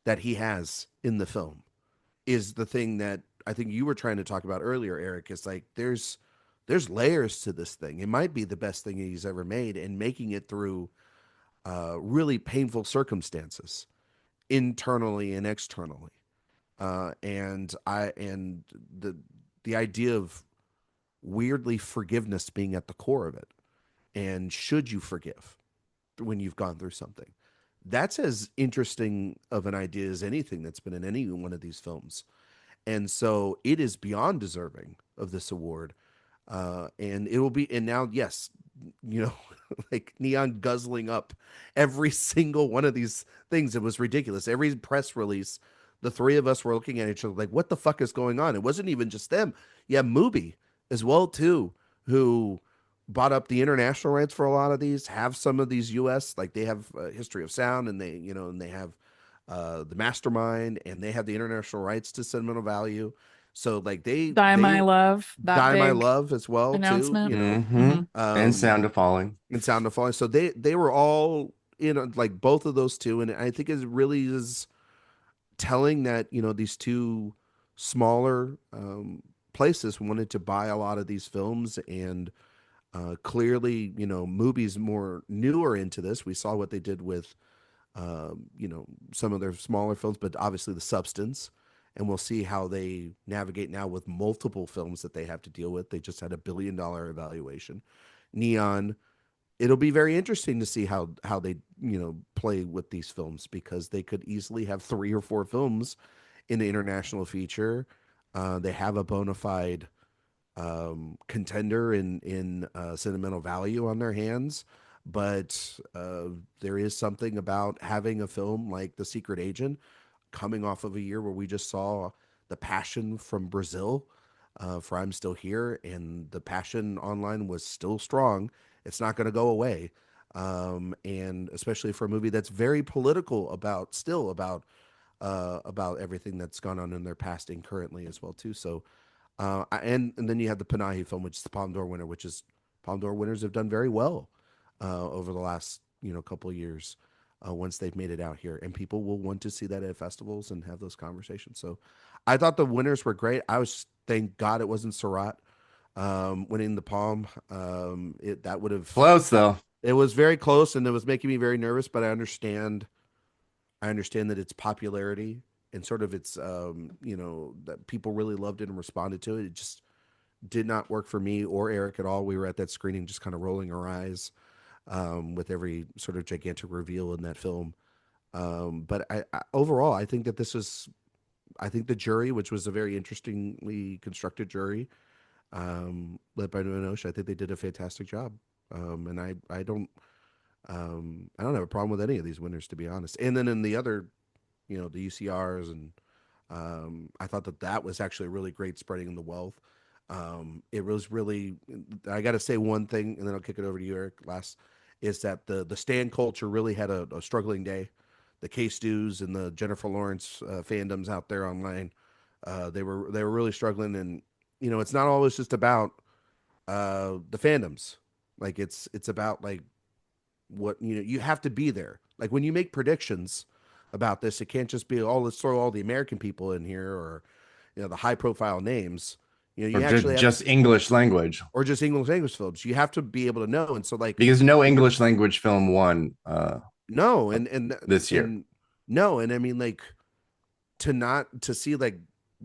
that he has in the film is the thing that I think you were trying to talk about earlier, Eric. It's like there's layers to this thing. It might be the best thing he's ever made, and making it through really painful circumstances, internally and externally. And the idea of weirdly forgiveness being at the core of it, and should you forgive when you've gone through something? That's as interesting of an idea as anything that's been in any one of these films. And so it is beyond deserving of this award. And it will be, and now, yes, you know, like Neon guzzling up every single one of these things. It was ridiculous. Every press release, the three of us were looking at each other like, what the fuck is going on? It wasn't even just them. Yeah, Mubi as well, too, who bought up the international rights for a lot of these, have some of these US, like they have a history of sound, and they have the Mastermind, and they have the international rights to Sentimental Value. So like Die they My Love, that Die My big Love as well too, announcement. Mm-hmm. Hmm. And Sound of Falling. and Sound of Falling. So they were all like both of those two, and I think it really is telling that these two smaller places wanted to buy a lot of these films. And clearly, movies more newer into this. We saw what they did with some of their smaller films, but obviously the substance. And we'll see how they navigate now with multiple films that they have to deal with. They just had $1 billion evaluation. Neon. It'll be very interesting to see how they play with these films, because they could easily have 3 or 4 films in the international feature. They have a bona fide contender in Sentimental Value on their hands. But there is something about having a film like The Secret Agent, coming off of a year where we just saw The Passion from Brazil for I'm Still Here, and the passion online was still strong. It's not going to go away. And especially for a movie that's very political about everything that's gone on in their past and currently as well too. So and then you have the Panahi film, which is the Palme d'Or winner, which is Palme d'Or winners have done very well over the last couple of years once they've made it out here, and people will want to see that at festivals and have those conversations. So I thought the winners were great. Thank God it wasn't Surat winning the Palm. That would have Close though. It was very close, and it was making me very nervous. But I understand that its popularity and sort of its that people really loved it and responded to it. It just did not work for me or Eric at all. We were at that screening just kind of rolling our eyes with every sort of gigantic reveal in that film. But overall, I think that I think the jury, which was a very interestingly constructed jury, led by Binoche, I think they did a fantastic job. And I don't have a problem with any of these winners, to be honest. And then in the other, the UCRs, and I thought that was actually a really great spreading of the wealth. It was really, I got to say one thing, and then I'll kick it over to you, Eric. Last is that the stand culture really had a struggling day. The K-Stews and the Jennifer Lawrence fandoms out there online, they were really struggling, and it's not always just about the fandoms. Like it's about like what you have to be there. Like when you make predictions about this, it can't just be, oh, let's throw all the American people in here, or the high profile names. Or You actually have, just English language, or just English films. You have to be able to know. And so like because no English language film won no, this year. and no, and I mean like to see like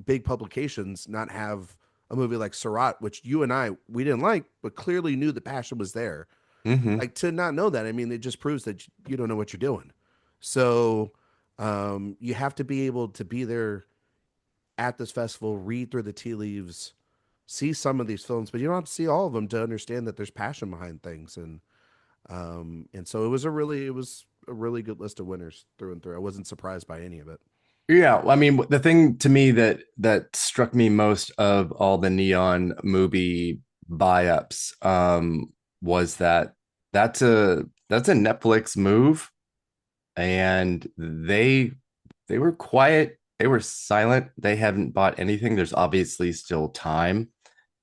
big publications not have a movie like Surat, which you and we didn't like, but clearly knew the passion was there. Mm-hmm. Like to not know that, I mean, it just proves that you don't know what you're doing. So you have to be able to be there at this festival, read through the tea leaves, see some of these films, but you don't have to see all of them to understand that there's passion behind things. And so it was a really good list of winners through and through. I wasn't surprised by any of it. Yeah, I mean, the thing to me that struck me most of all the neon movie buy-ups was that that's a Netflix move, and they were quiet, they were silent, they haven't bought anything. There's obviously still time,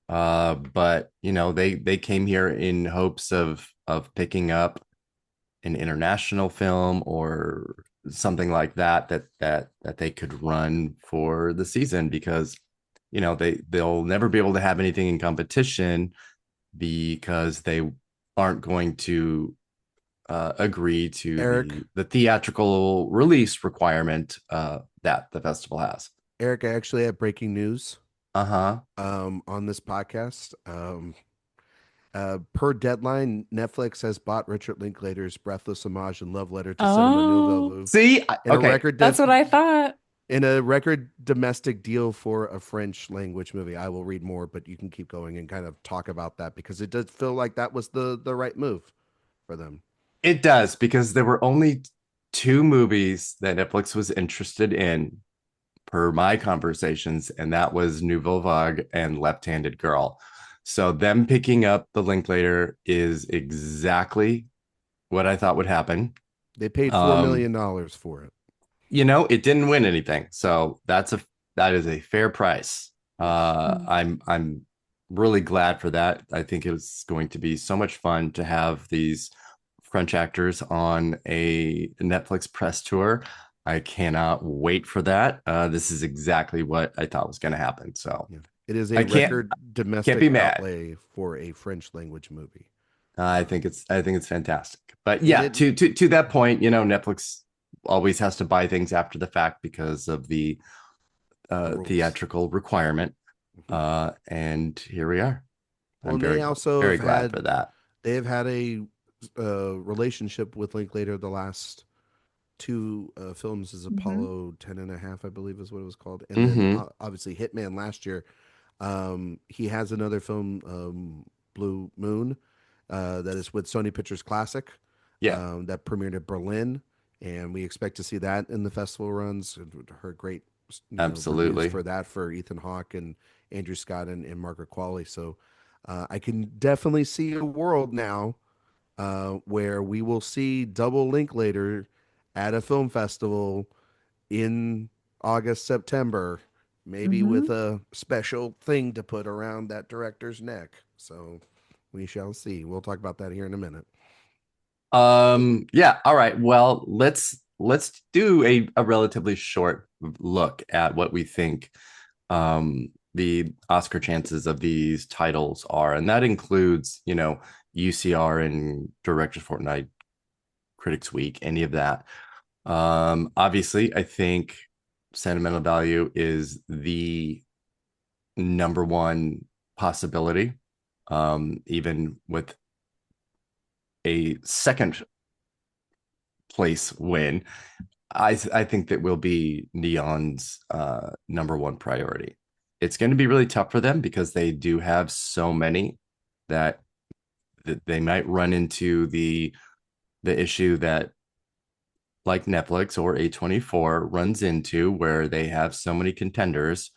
but they came here in hopes of picking up an international film or something like that they could run for the season, because they'll never be able to have anything in competition because they aren't going to agree to Eric, the theatrical release requirement that the festival has. Eric, I actually have breaking news Uh-huh. on this podcast. Per deadline, Netflix has bought Richard Linklater's breathless homage and love letter to Cinema Oh, Nouvelle See, in a okay. record that's what I thought. in a record domestic deal for a French language movie. I will read more, but you can keep going and kind of talk about that because it does feel like that was the right move for them. It does, because there were only two movies that Netflix was interested in per my conversations, and that was Nouveau Vague and Left-Handed Girl. So them picking up the Linklater is exactly what I thought would happen. They paid Um, $4 million for it. it didn't win anything, so that is a fair price. Yes. I'm really glad for that. I think it was going to be so much fun to have these French actors on a Netflix press tour. I cannot wait for that. This is exactly what I thought was going to happen. So Yeah. It is a I record can't be domestic mad. outlay for a French language movie. I think it's fantastic. But And yeah, it to that point, Netflix always has to buy things after the fact because of the rules. theatrical requirement. Mhm. And here we are. Well, I'm and they very, also very glad for that. they have had a relationship with Linklater the last two films is Hmm. Apollo 10 and a half, I believe is what it was called. And then Mm-hmm. obviously Hitman last year. He has another film, Blue Moon, that is with Sony Pictures Classic, Yeah, that premiered at Berlin. And we expect to see that in the festival runs. Heard great, reviews absolutely. for that for Ethan Hawke and Andrew Scott and Margaret Qualley. So I can definitely see a world now where we will see double Linklater at a film festival in August, September, maybe with Hmm. a special thing to put around that director's neck. So we shall see. We'll talk about that here in a minute. Yeah, all right. Well, let's do a relatively short look at what we think the Oscar chances of these titles are. And that includes, UCR and Directors Fortnight, Critics Week, any of that. Obviously, I think Sentimental Value is the number one possibility, even with a second place win. I think that will be Neon's number one priority. It's going to be really tough for them because they do have so many that they might run into the issue that, like Netflix or A24 runs into, where they have so many contenders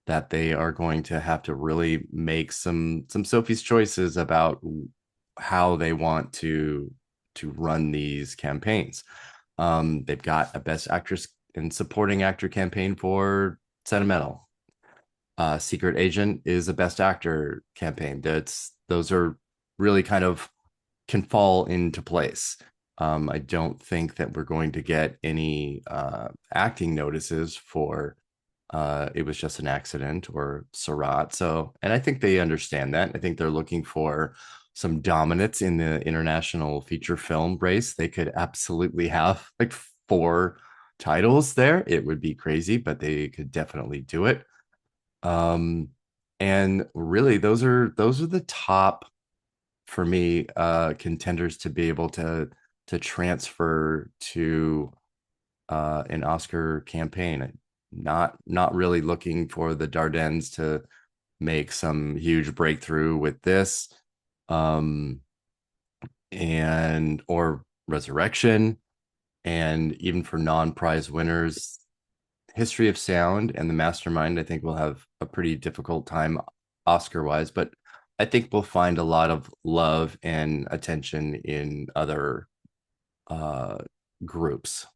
that they are going to have to really make some Sophie's choices about how they want to run these campaigns. They've got a Best Actress and Supporting Actor campaign for Sentimental. Secret Agent is a Best Actor campaign. Those are really kind of can fall into place. I don't think that we're going to get any acting notices for It Was Just an Accident or Surat. So, and I think they understand that. I think they're looking for some dominance in the international feature film race. They could absolutely have like 4 titles there. It would be crazy, but they could definitely do it. Um, and really, those are the top for me contenders to be able to transfer to an Oscar campaign. Not really looking for the Dardennes to make some huge breakthrough with this, um, and or Resurrection, and even for non-prize winners, History of Sound and The Mastermind, I think will have a pretty difficult time Oscar wise, but I think we'll find a lot of love and attention in other uh, groups.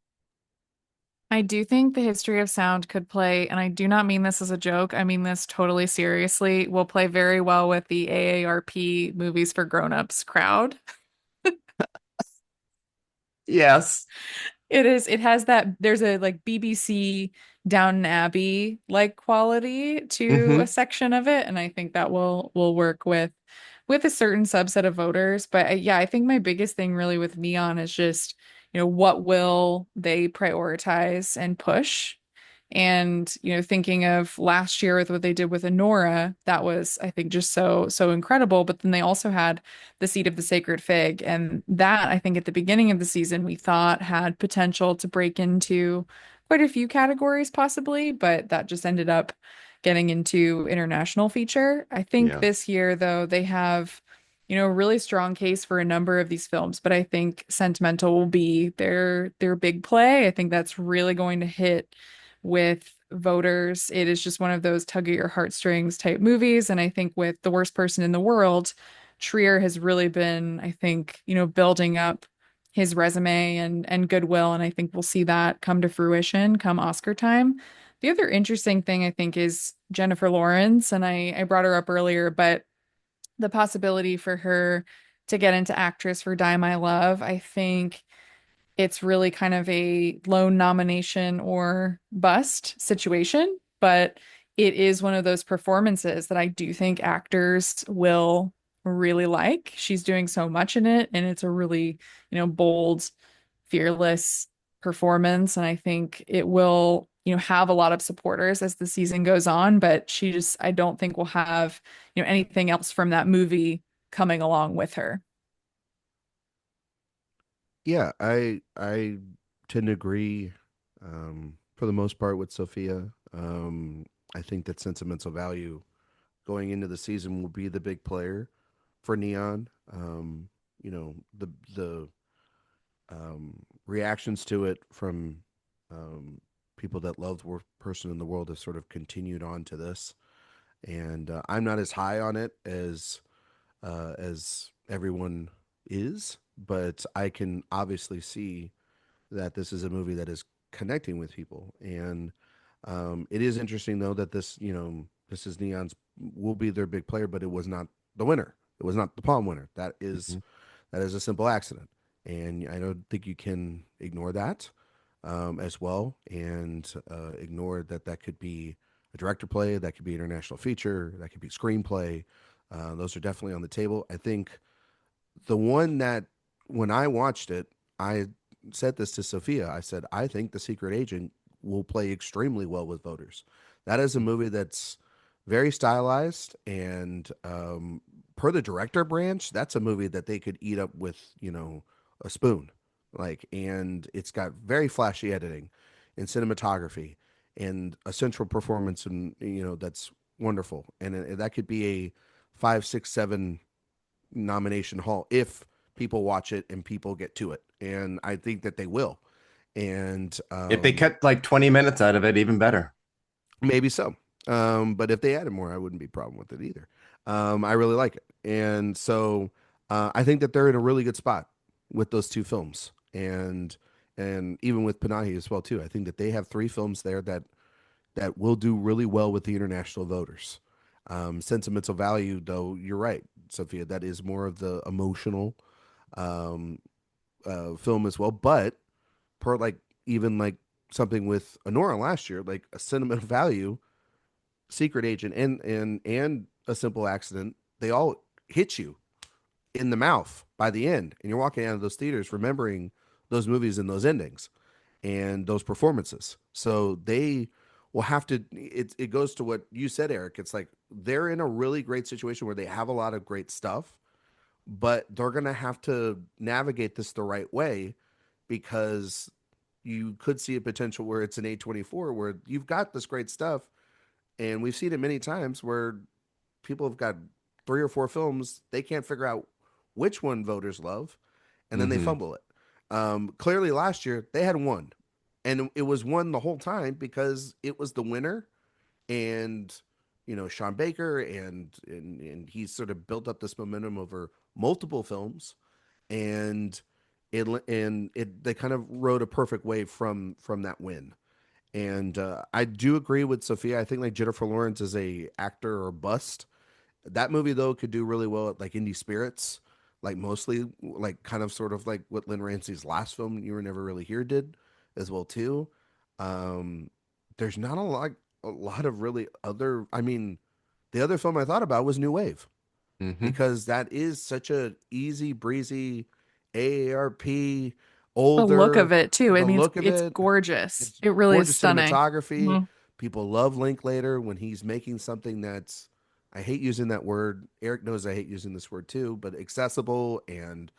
I do think the history of sound could play, and I do not mean this as a joke. I mean this totally seriously. Will play very well with the AARP movies for grown-ups crowd. Yes. It has that there's a like BBC Downton Abbey like quality to a Mm-hmm. section of it, and I think that will work with a certain subset of voters. But yeah, I think my biggest thing really with Neon is just, what will they prioritize and push? And, thinking of last year with what they did with Honora, that was, I think, just so incredible. But then they also had The Seed of the Sacred Fig. And that, I think, at the beginning of the season, we thought had potential to break into quite a few categories, possibly, but that just ended up getting into international feature. I think Yeah. this year, though, they have, a really strong case for a number of these films, but I think Sentimental will be their big play. I think that's really going to hit with voters. It is just one of those tug at your heartstrings type movies. And I think with The Worst Person in the World, Trier has really been, I think, building up his resume and goodwill. And I think we'll see that come to fruition come Oscar time. The other interesting thing I think is Jennifer Lawrence, and I brought her up earlier, but the possibility for her to get into actress for Die My Love, I think it's really kind of a lone nomination or bust situation, but it is one of those performances that I do think actors will really like. She's doing so much in it, and it's a really, bold, fearless performance. And I think it will, have a lot of supporters as the season goes on, but I don't think will have, anything else from that movie coming along with her. Yeah, I tend to agree for the most part with Sophia. I think that Sentimental Value going into the season will be the big player for Neon. The reactions to it from people that love the worst person in the world have sort of continued on to this, and I'm not as high on it as everyone is, but I can obviously see that this is a movie that is connecting with people. And it is interesting though that this is Neon's will be their big player, but it was not the winner. It was not the Palm winner. Mhm. That is a simple accident, and I don't think you can ignore that as well, and ignore that could be a director play, that could be international feature, that could be screenplay. Those are definitely on the table. I think the one that when I watched it, I said this to Sophia. I said, I think The Secret Agent will play extremely well with voters. That is a movie that's very stylized, and per the director branch, that's a movie that they could eat up with, a spoon. And it's got very flashy editing and cinematography and a central performance, and that's wonderful. And that could be a 5, 6, 7 nomination haul if people watch it and people get to it, and I think that they will. And If they cut like 20 minutes out of it, even better. maybe so. But if they added more, I wouldn't be a problem with it either. I really like it, and so I think that they're in a really good spot with those 2 films, and even with Panahi as well too. I think that they have 3 films there that that will do really well with the international voters. Sentimental Value, though, you're right, Sophia. That is more of the emotional um, film as well. But per like even like something with Honora last year, like a Sentimental Value, Secret Agent, and A Simple Accident, they all hit you in the mouth by the end, and you're walking out of those theaters remembering those movies and those endings and those performances. So they will have to. It goes to what you said, Eric. It's like they're in a really great situation where they have a lot of great stuff, but they're gonna have to navigate this the right way because you could see a potential where it's an A24 where you've got this great stuff, and we've seen it many times where people have got 3 or 4 films they can't figure out which one voters love, and then they Mm-hmm. fumble it. Clearly, last year they had one, and it was one the whole time because it was the winner, and Sean Baker, and he sort of built up this momentum over multiple films, and it they kind of rode a perfect wave from that win. And I do agree with Sophia. I think like Jennifer Lawrence is a actor or bust. That movie though could do really well at like Indie Spirits, like mostly like kind of sort of like what Lynn Ramsey's last film You Were Never Really Here did as well too. Um, there's not a lot of really other. I mean, the other film I thought about was New Wave Mm-hmm. because that is such a easy breezy AARP The look of older. it too. I The mean, look of it's it, gorgeous. it's It really is gorgeous stunning. cinematography. Mhm. People love Linklater when he's making something that's, I hate using that word. Eric knows I hate using this word too, but accessible and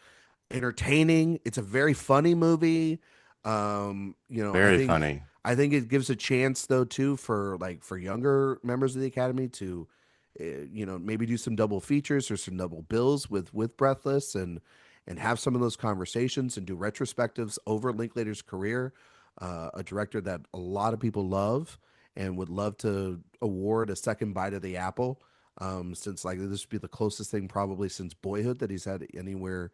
entertaining. It's a very funny movie. I Very think funny. it gives a chance though too for younger members of the Academy to, maybe do some double features or some double bills with Breathless and have some of those conversations and do retrospectives over Linklater's career. A director that a lot of people love and would love to award a second bite of the apple. Since like this would be the closest thing probably since Boyhood that he's had anywhere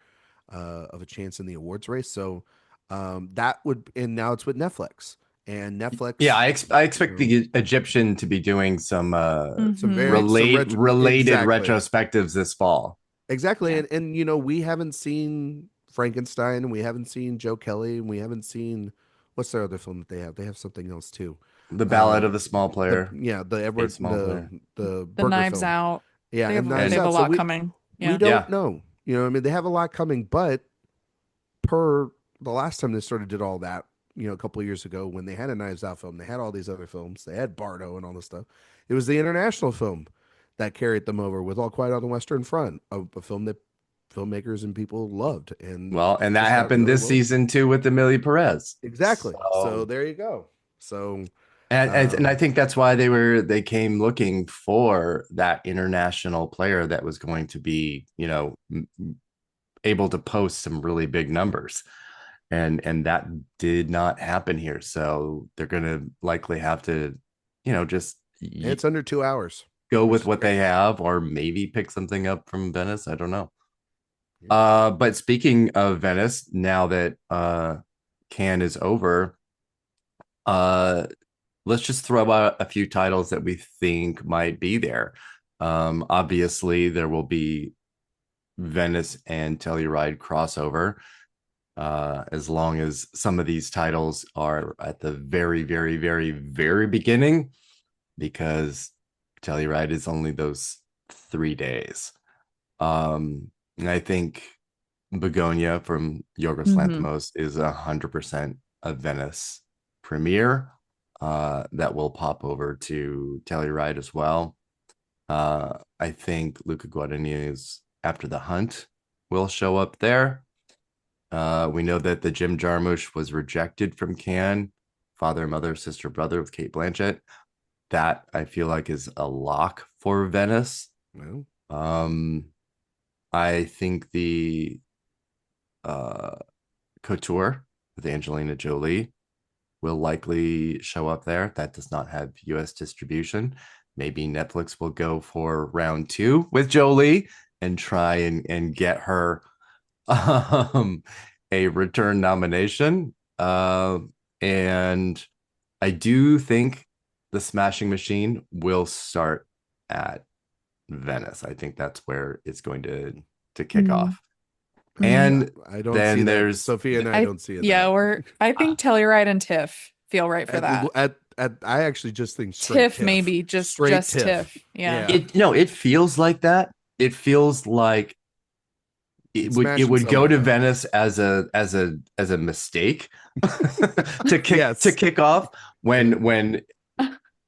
of a chance in the awards race. So that would, and now it's with Netflix, and Yeah, Netflix, I you expect know, the Egyptian to be doing some Mhm. related exactly, retrospectives this fall. exactly, Yeah. and we haven't seen Frankenstein, and we haven't seen Joe Kelly, and we haven't seen what's their other film that they have? They have something else too. The Ballad Uh, of the Small the Player, yeah, the a Edward small player, the The Burger Knives film, Out. yeah, and They Knives have a and Out. So lot we coming. we Yeah. don't yeah, know. I mean, they have a lot coming, but per the last time they sort of did all that, a couple of years ago when they had a Knives Out film, they had all these other films, they had Bardo and all this stuff. It was the international film that carried them over with All Quiet on the Western Front, a film that filmmakers and people loved, and well, it and that just got happened really this well. season too with Amelia Perez. Exactly. So So, there you go. So, and I um, think that's why they came looking for that international player that was going to be, able to post some really big numbers. And that did not happen here. So they're going to likely have to, just it's under 2 hours, go which with is what great. they have, or maybe pick something up from Venice. I don't know. Yeah. But speaking of Venice, now that Cannes is over, uh, let's just throw out a few titles that we think might be there. Obviously, there will be Venice and Telluride crossover. As long as some of these titles are at the very, very, very, very beginning, because Telluride is only those 3 days. And I think Begonia from Yorgos Mhm. Lanthimos is 100% a Venice premiere that will pop over to Telluride as well. I think Luca Guadagnino's After the Hunt will show up there. We know that the Jim Jarmusch was rejected from Cannes, Father, Mother, Sister, Brother with Kate Blanchett. That I feel like is a lock for Venice. Well, Um, I think the uh, Couture with Angelina Jolie will likely show up there. That does not have US distribution. Maybe Netflix will go for round two with Jolie and try and get her um, a return nomination. And I do think the smashing machine will start at Venice. I think that's where it's going to kick Mm. off. Mm. And I don't see then that. there's Sophia and I don't see it. I think Telluride and TIFF feel right for that. I actually just think straight TIFF TIFF. maybe Straight just TIFF. TIFF. Yeah. it feels like that. It feels like It's it smashing would go somewhere, to though. Venice as a mistake to Yes. kick off when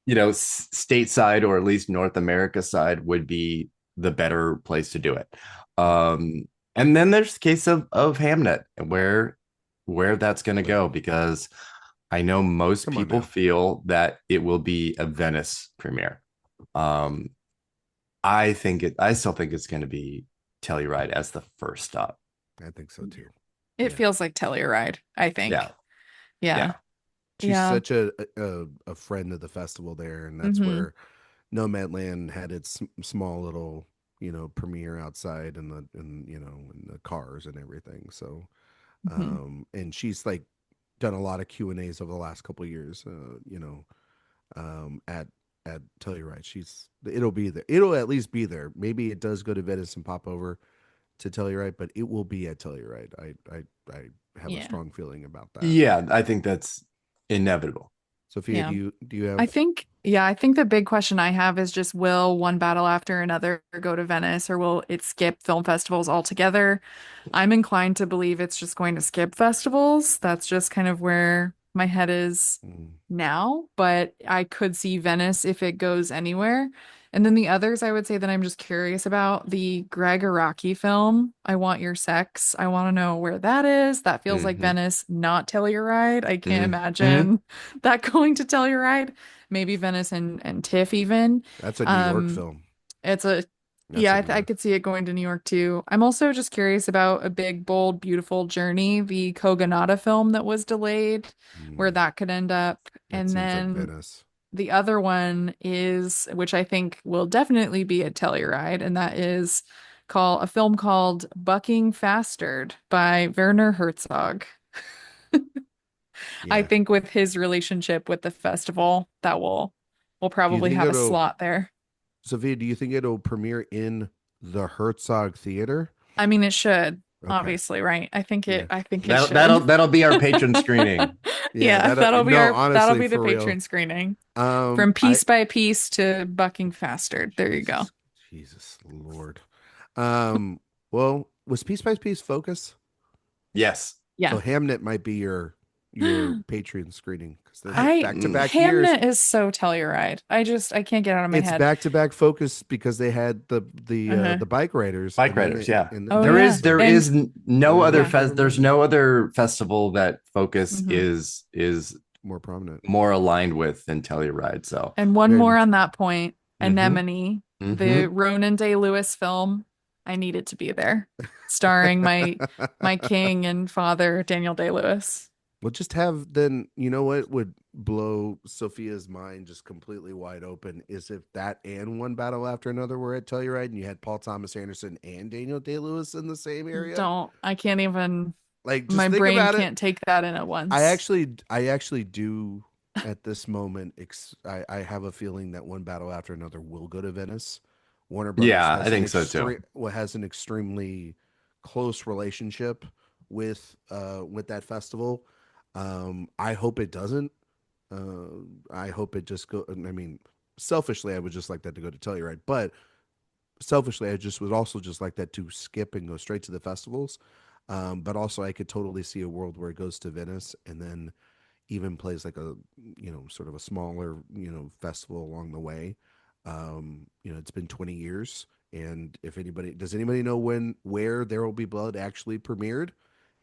stateside or at least North America side would be the better place to do it. And then there's the case of Hamnet and where that's going to go, because I know most Come on people now. feel that it will be a Venice premiere. Um, I still think it's going to be Telluride as the first stop. I think so too. It Yeah. feels like Telluride, I think. Yeah. Yeah. She's Yeah. such a friend of the festival there, and that's where Nomadland had its small little, premiere outside in the cars and everything. So, and she's like done a lot of Q&As over the last couple of years, at Telluride. It'll be there. It'll at least be there. Maybe it does go to Venice and pop over to Telluride, but it will be at Telluride. I have a strong feeling about that. Yeah, I think that's inevitable. Sophia, do you have? I think the big question I have is just, will One Battle After Another go to Venice, or will it skip film festivals altogether? I'm inclined to believe it's just going to skip festivals. That's just kind of where my head is now, but I could see Venice if it goes anywhere. And then the others, I would say that I'm just curious about the Greg Araki film, I Want Your Sex. I want to know where that is. That feels like Venice, not Telluride. I can't imagine that going to Telluride. Maybe Venice and TIFF even. That's a New York film. It's a I could see it going to New York too. I'm also just curious about A Big, Bold, Beautiful Journey, the Kogonada film that was delayed, where that could end up. That And seems then like Venice. the other one is, which I think will definitely be a Telluride, and that is a film called Bucking Fastard by Werner Herzog. I think with his relationship with the festival, that will probably have a slot there. Sophia, do you think it'll premiere in the Herzog Theater? I mean, it should, obviously, right? I think it should. That'll be our patron screening. That'll be the real. patron screening. From Piece by Piece to Bucking Fastard. There you go. Jesus Lord. Well, was Piece by Piece Focus? Yes. Yeah. So Hamnet might be your Patreon screening, because back to back years. Hamnet is so Telluride. I can't get out of my head. It's back to back Focus because they had the bike riders. Yeah. There is no other there's no other festival that Focus is more prominent, more aligned with than Telluride. So, and one more on that point, Anemone, the Ronan Day Lewis film. I need it to be there, starring my king and father, Daniel Day-Lewis. We'll just have, then, you know what would blow Sophia's mind just completely wide open is if that and One Battle After Another were at Telluride and you had Paul Thomas Anderson and Daniel Day-Lewis in the same area. I can't even, like, my brain can't take that in at once. I actually do at this moment. I have a feeling that One Battle After Another will go to Venice. Warner Brothers I think so too. Has an extremely close relationship with that festival. I hope it doesn't. I hope it just go. I mean, selfishly, I would just like that to go to Telluride, but selfishly, I would also just like that to skip and go straight to the festivals. But also, I could totally see a world where it goes to Venice and then even plays like a sort of a smaller festival along the way. It's been 20 years, and does anybody know where There Will Be Blood actually premiered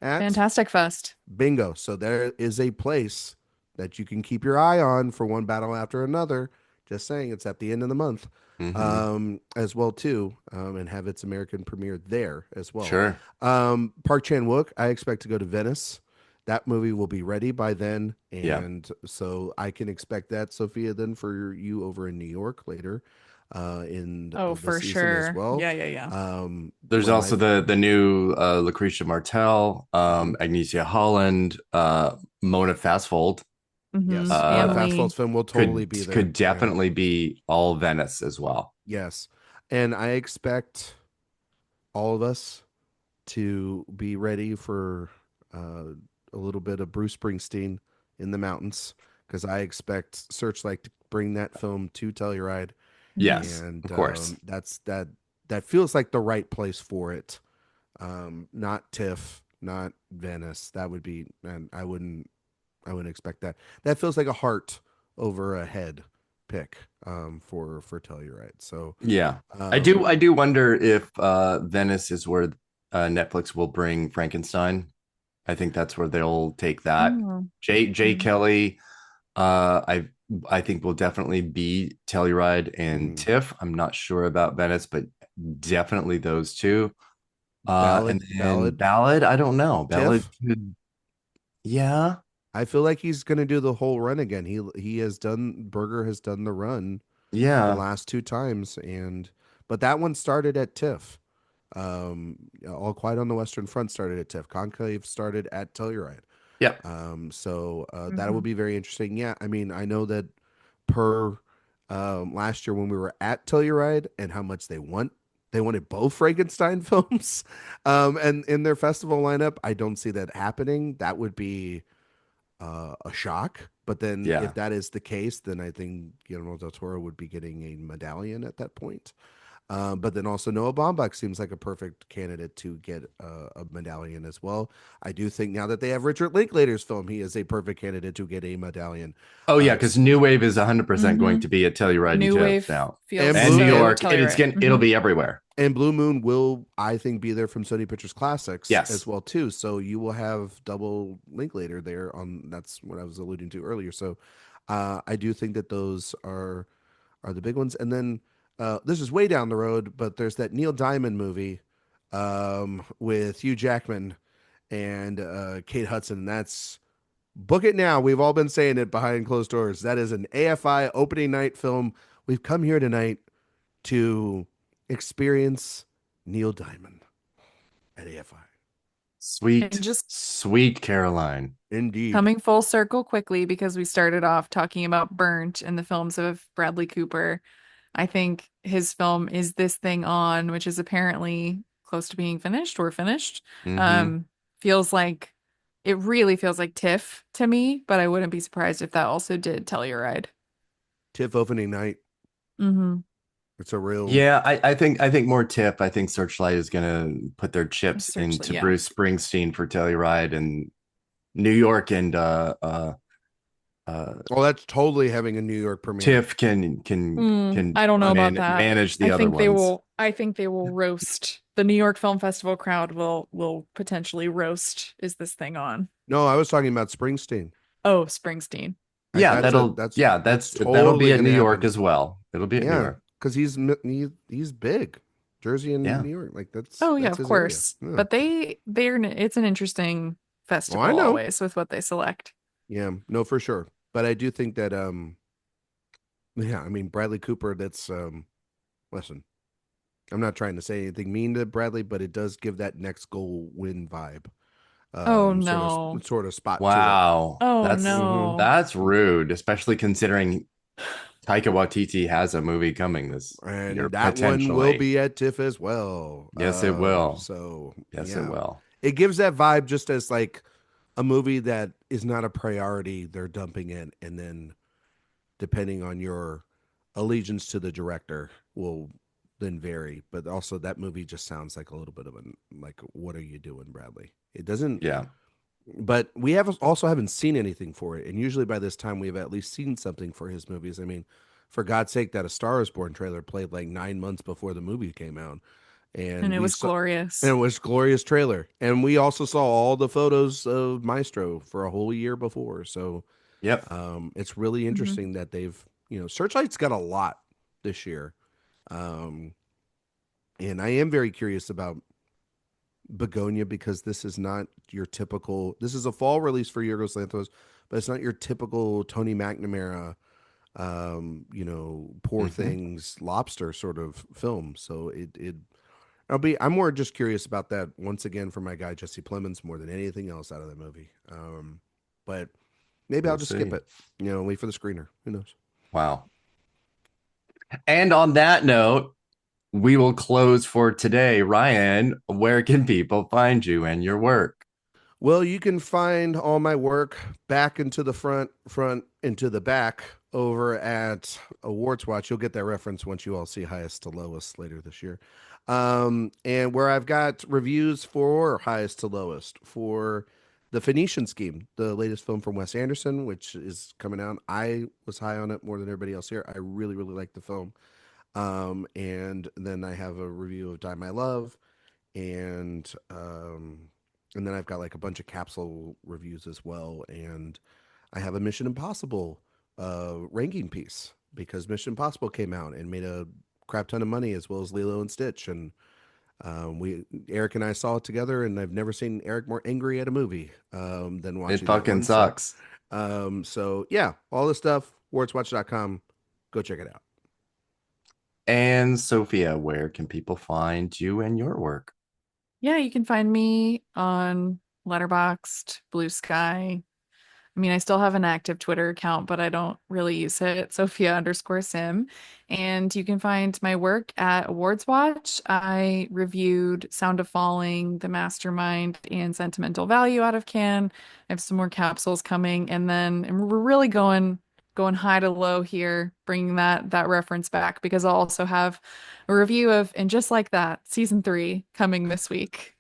at? Fantastic Fest. Bingo. So there is a place that you can keep your eye on for One Battle After Another. Just saying, it's at the end of the month, as well too, and have its American premiere there as well. Sure. Park Chan-wook, I expect to go to Venice. That movie will be ready by then, and so I can expect that, Sophia, then for you over in New York later. For sure. As well. Yeah. There's also the new Lucretia Martel, Agnesia Holland, Mona Fastfold. Hmm. Yes, Uh, Family. Fastball's film will totally could be there. could Yeah. definitely be all Venice as well. Yes, and I expect all of us to be ready for uh, a little bit of Bruce Springsteen in the mountains because I expect Searchlight to bring that film to Telluride, Hmm. Yes, and of course. that feels like the right place for it. Not TIFF, not Venice. That would be, and I wouldn't expect that. That feels like a heart over a head pick for Telluride. So Yeah. um I do wonder if Venice is where Netflix will bring Frankenstein. I think that's where they'll take that. Oh. Jay Mhm. Kelly, I think will definitely be Telluride and mhm. TIFF. I'm not sure about Venice, but definitely those two. And then Ballad Ballad, I don't know. Ballad TIFF. could, yeah, I feel like he's gonna do the whole run again. He has done Berger has done the run the yeah, last two times, and but that one started at TIFF. All Quiet on the Western Front started at TIFF. Conclave started at Telluride. yep. That will Mhm. be very interesting. Yeah, I mean, I know that per last year when we were at Telluride and how much they wanted both Frankenstein films, and in their festival lineup. I don't see that happening. That would be a shock. But then, if Yeah. that is the case, then I think Guillermo del Toro would be getting a medallion at that point. But then also Noah Baumbach seems like a perfect candidate to get a medallion as well. I do think now that they have Richard Linklater's film, he is a perfect candidate to get a medallion. Oh yeah, Uh, because New Wave is 100% going Mhm. to be at Telluride and New TIFF Wave now, feels and and New Blue so York, and Telluride. it'll Hmm. be everywhere. and Blue Moon will, I think, be there from Sony Pictures Classics as Yes. well too. So you will have double Linklater there on. That's what I was alluding to earlier. So I do think that those are the big ones. And then this is way down the road, but there's that Neil Diamond movie with Hugh Jackman and Kate Hudson. That's book it now. We've all been saying it behind closed doors. That is an AFI opening night film. We've come here tonight to experience Neil Diamond at AFI. And Sweet, just sweet Caroline. Indeed. coming full circle quickly because we started off talking about Burnt and the films of Bradley Cooper. I think his film Is This Thing On, which is apparently close to being finished or finished, Mm-hmm. um, feels like it really feels like TIFF to me, but I wouldn't be surprised if that also did Telluride. TIFF opening night. Mm-hmm. It's a real. Yeah, I think more tip. I think Searchlight is gonna put their chips Essentially, into yeah. Bruce Springsteen for Telluride and New York and uh Oh, that's totally having a New York premiere. TIFF can I don't know about that. manage the other ones. I think they will roast the New York Film Festival crowd will potentially roast Is This Thing On? No, I was talking about Springsteen. Oh, Springsteen. Like Yeah, that's a that'll that's yeah, that's that'll be totally at gonna New York happen. as well. It'll be at New Yeah, York. because he's big, Jersey and Yeah. New York. Like Oh yeah, that's of his area. course. Yeah. But it's an interesting Oh, festival I know. always with what they select. Yeah, no, for sure. But I do think that yeah, I mean Bradley Cooper. That's listen. I'm not trying to say anything mean to Bradley, but it does give that next goal win vibe. Oh Sort no. of spot to it. Wow. Oh no. That's rude, especially considering Taika Waititi has a movie coming this year And that one will potentially. be at TIFF as well. Yes, it will. So Yes, it yeah, will. it gives that vibe just as like a movie that is not a priority they're dumping in, and then depending on your allegiance to the director will then vary. But also that movie just sounds like a little bit of a like, what are you doing, Bradley? It doesn't. Yeah. But we have also haven't seen anything for it, and usually by this time we've at least seen something for his movies. I mean, for God's sake, that A Star Is Born trailer played like 9 months before the movie came out, And and it we was saw, and glorious. it was glorious trailer, and we also saw all the photos of Maestro for a whole year before. So Yep. it's really Hmm. interesting that they've Searchlight's got a lot this year, um, and I am very curious about Begonia because this is not your typical. This is a fall release for Yorgos Lanthimos, but it's not your typical Tony McNamara, Poor Hmm. Things, Lobster sort of film. So I'll be. I'm more just curious about that once again for my guy Jesse Plemons more than anything else out of the movie. But Maybe We'll I'll just skip see. it. Wait for the screener. Who knows? Wow. And on that note, we will close for today. Ryan, where can people find you and your work? Well, you can find all my work back into the front into the back over at AwardsWatch. You'll get that reference once you all see Highest to Lowest later this year. And where I've got reviews for Highest to Lowest for The Phoenician Scheme, the latest film from Wes Anderson, which is coming out. I was high on it more than everybody else here. I really, really like the film. And then I have a review of Die My Love, and and then I've got like a bunch of capsule reviews as well, and I have a Mission Impossible ranking piece because Mission Impossible came out and made a crap ton of money as well as Lilo and Stitch, and we Eric and I saw it together, and I've never seen Eric more angry at a movie than It watching that fucking one. sucks. So yeah, all this stuff, awardswatch.com. Go check it out. And Sophia, where can people find you and your work? Yeah, you can find me on Letterboxd, Blue Sky. I mean, I still have an active Twitter account, but I don't really use it. Sophia_Sim. And you can find my work at AwardsWatch. I reviewed Sound of Falling, The Mastermind, and Sentimental Value out of Cannes. I have some more capsules coming, and then we're really going high to low here, bringing that reference back because I'll also have a review of And Just Like That, season 3 coming this week.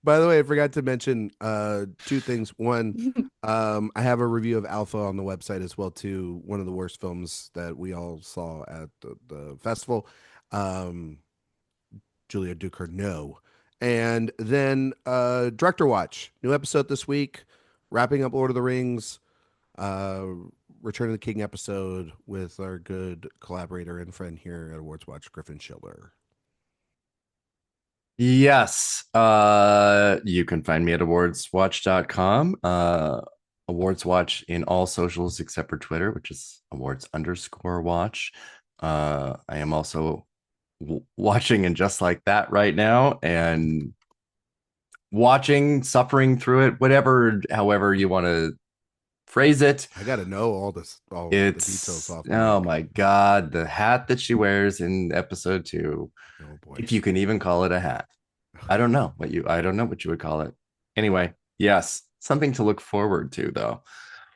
By the way, I forgot to mention two things. One, I have a review of Alpha on the website as well too. One of the worst films that we all saw at the festival. Julia Duker, no. And then Director Watch, new episode this week, wrapping up Lord of the Rings, uh, Return of the King episode with our good collaborator and friend here at Awards Watch, Griffin Schiller. Yes. You can find me at awardswatch.com. Awards Watch in all socials except for Twitter, which is awards_watch. I am also watching And Just Like That right now, and watching, suffering through it, however you want to phrase it. I got to know all the details off. Oh my God, the hat that she wears in episode 2. Oh boy. If you can even call it a hat. I don't know what you would call it. Anyway, yes, something to look forward to though.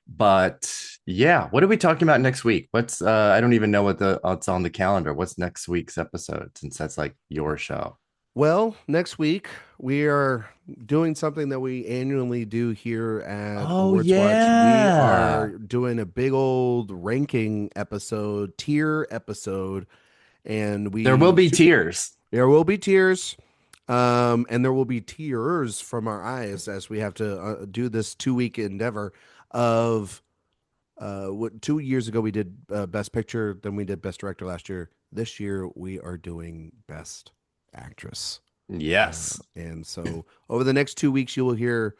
But yeah, what are we talking about next week? What's I don't even know what's on the calendar. What's next week's episode, since that's like your show? Well, next week we are doing something that we annually do here at Awards Watch. We are doing a big old ranking episode, tier episode, and there will be tears. There will be tears. And there will be tears from our eyes as we have to do this 2-week endeavor of what 2 years ago we did Best Picture, then we did Best Director last year. This year we are doing Best Actress. Yes. And so over the next 2 weeks, you will hear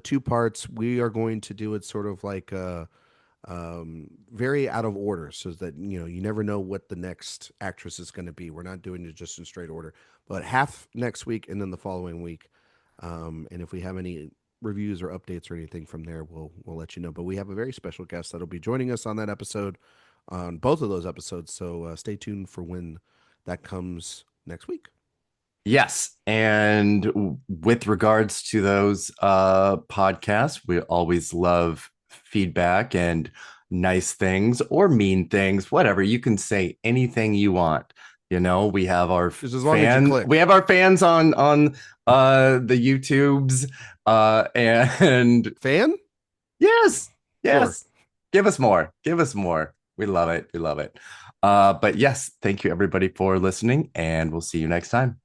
2 parts. We are going to do it sort of like very out of order, so that you never know what the next actress is going to be. We're not doing it just in straight order, but half next week and then the following week. And if we have any reviews or updates or anything from there, we'll let you know. But we have a very special guest that'll be joining us on that episode, on both of those episodes. So stay tuned for when that comes next week. Yes. And with regards to those podcasts, we always love feedback and nice things or mean things, whatever. You can say anything you want. We have our we have our fans on the YouTubes and fan. Yes. Sure. Give us more. We love it. But yes, thank you everybody for listening, and we'll see you next time.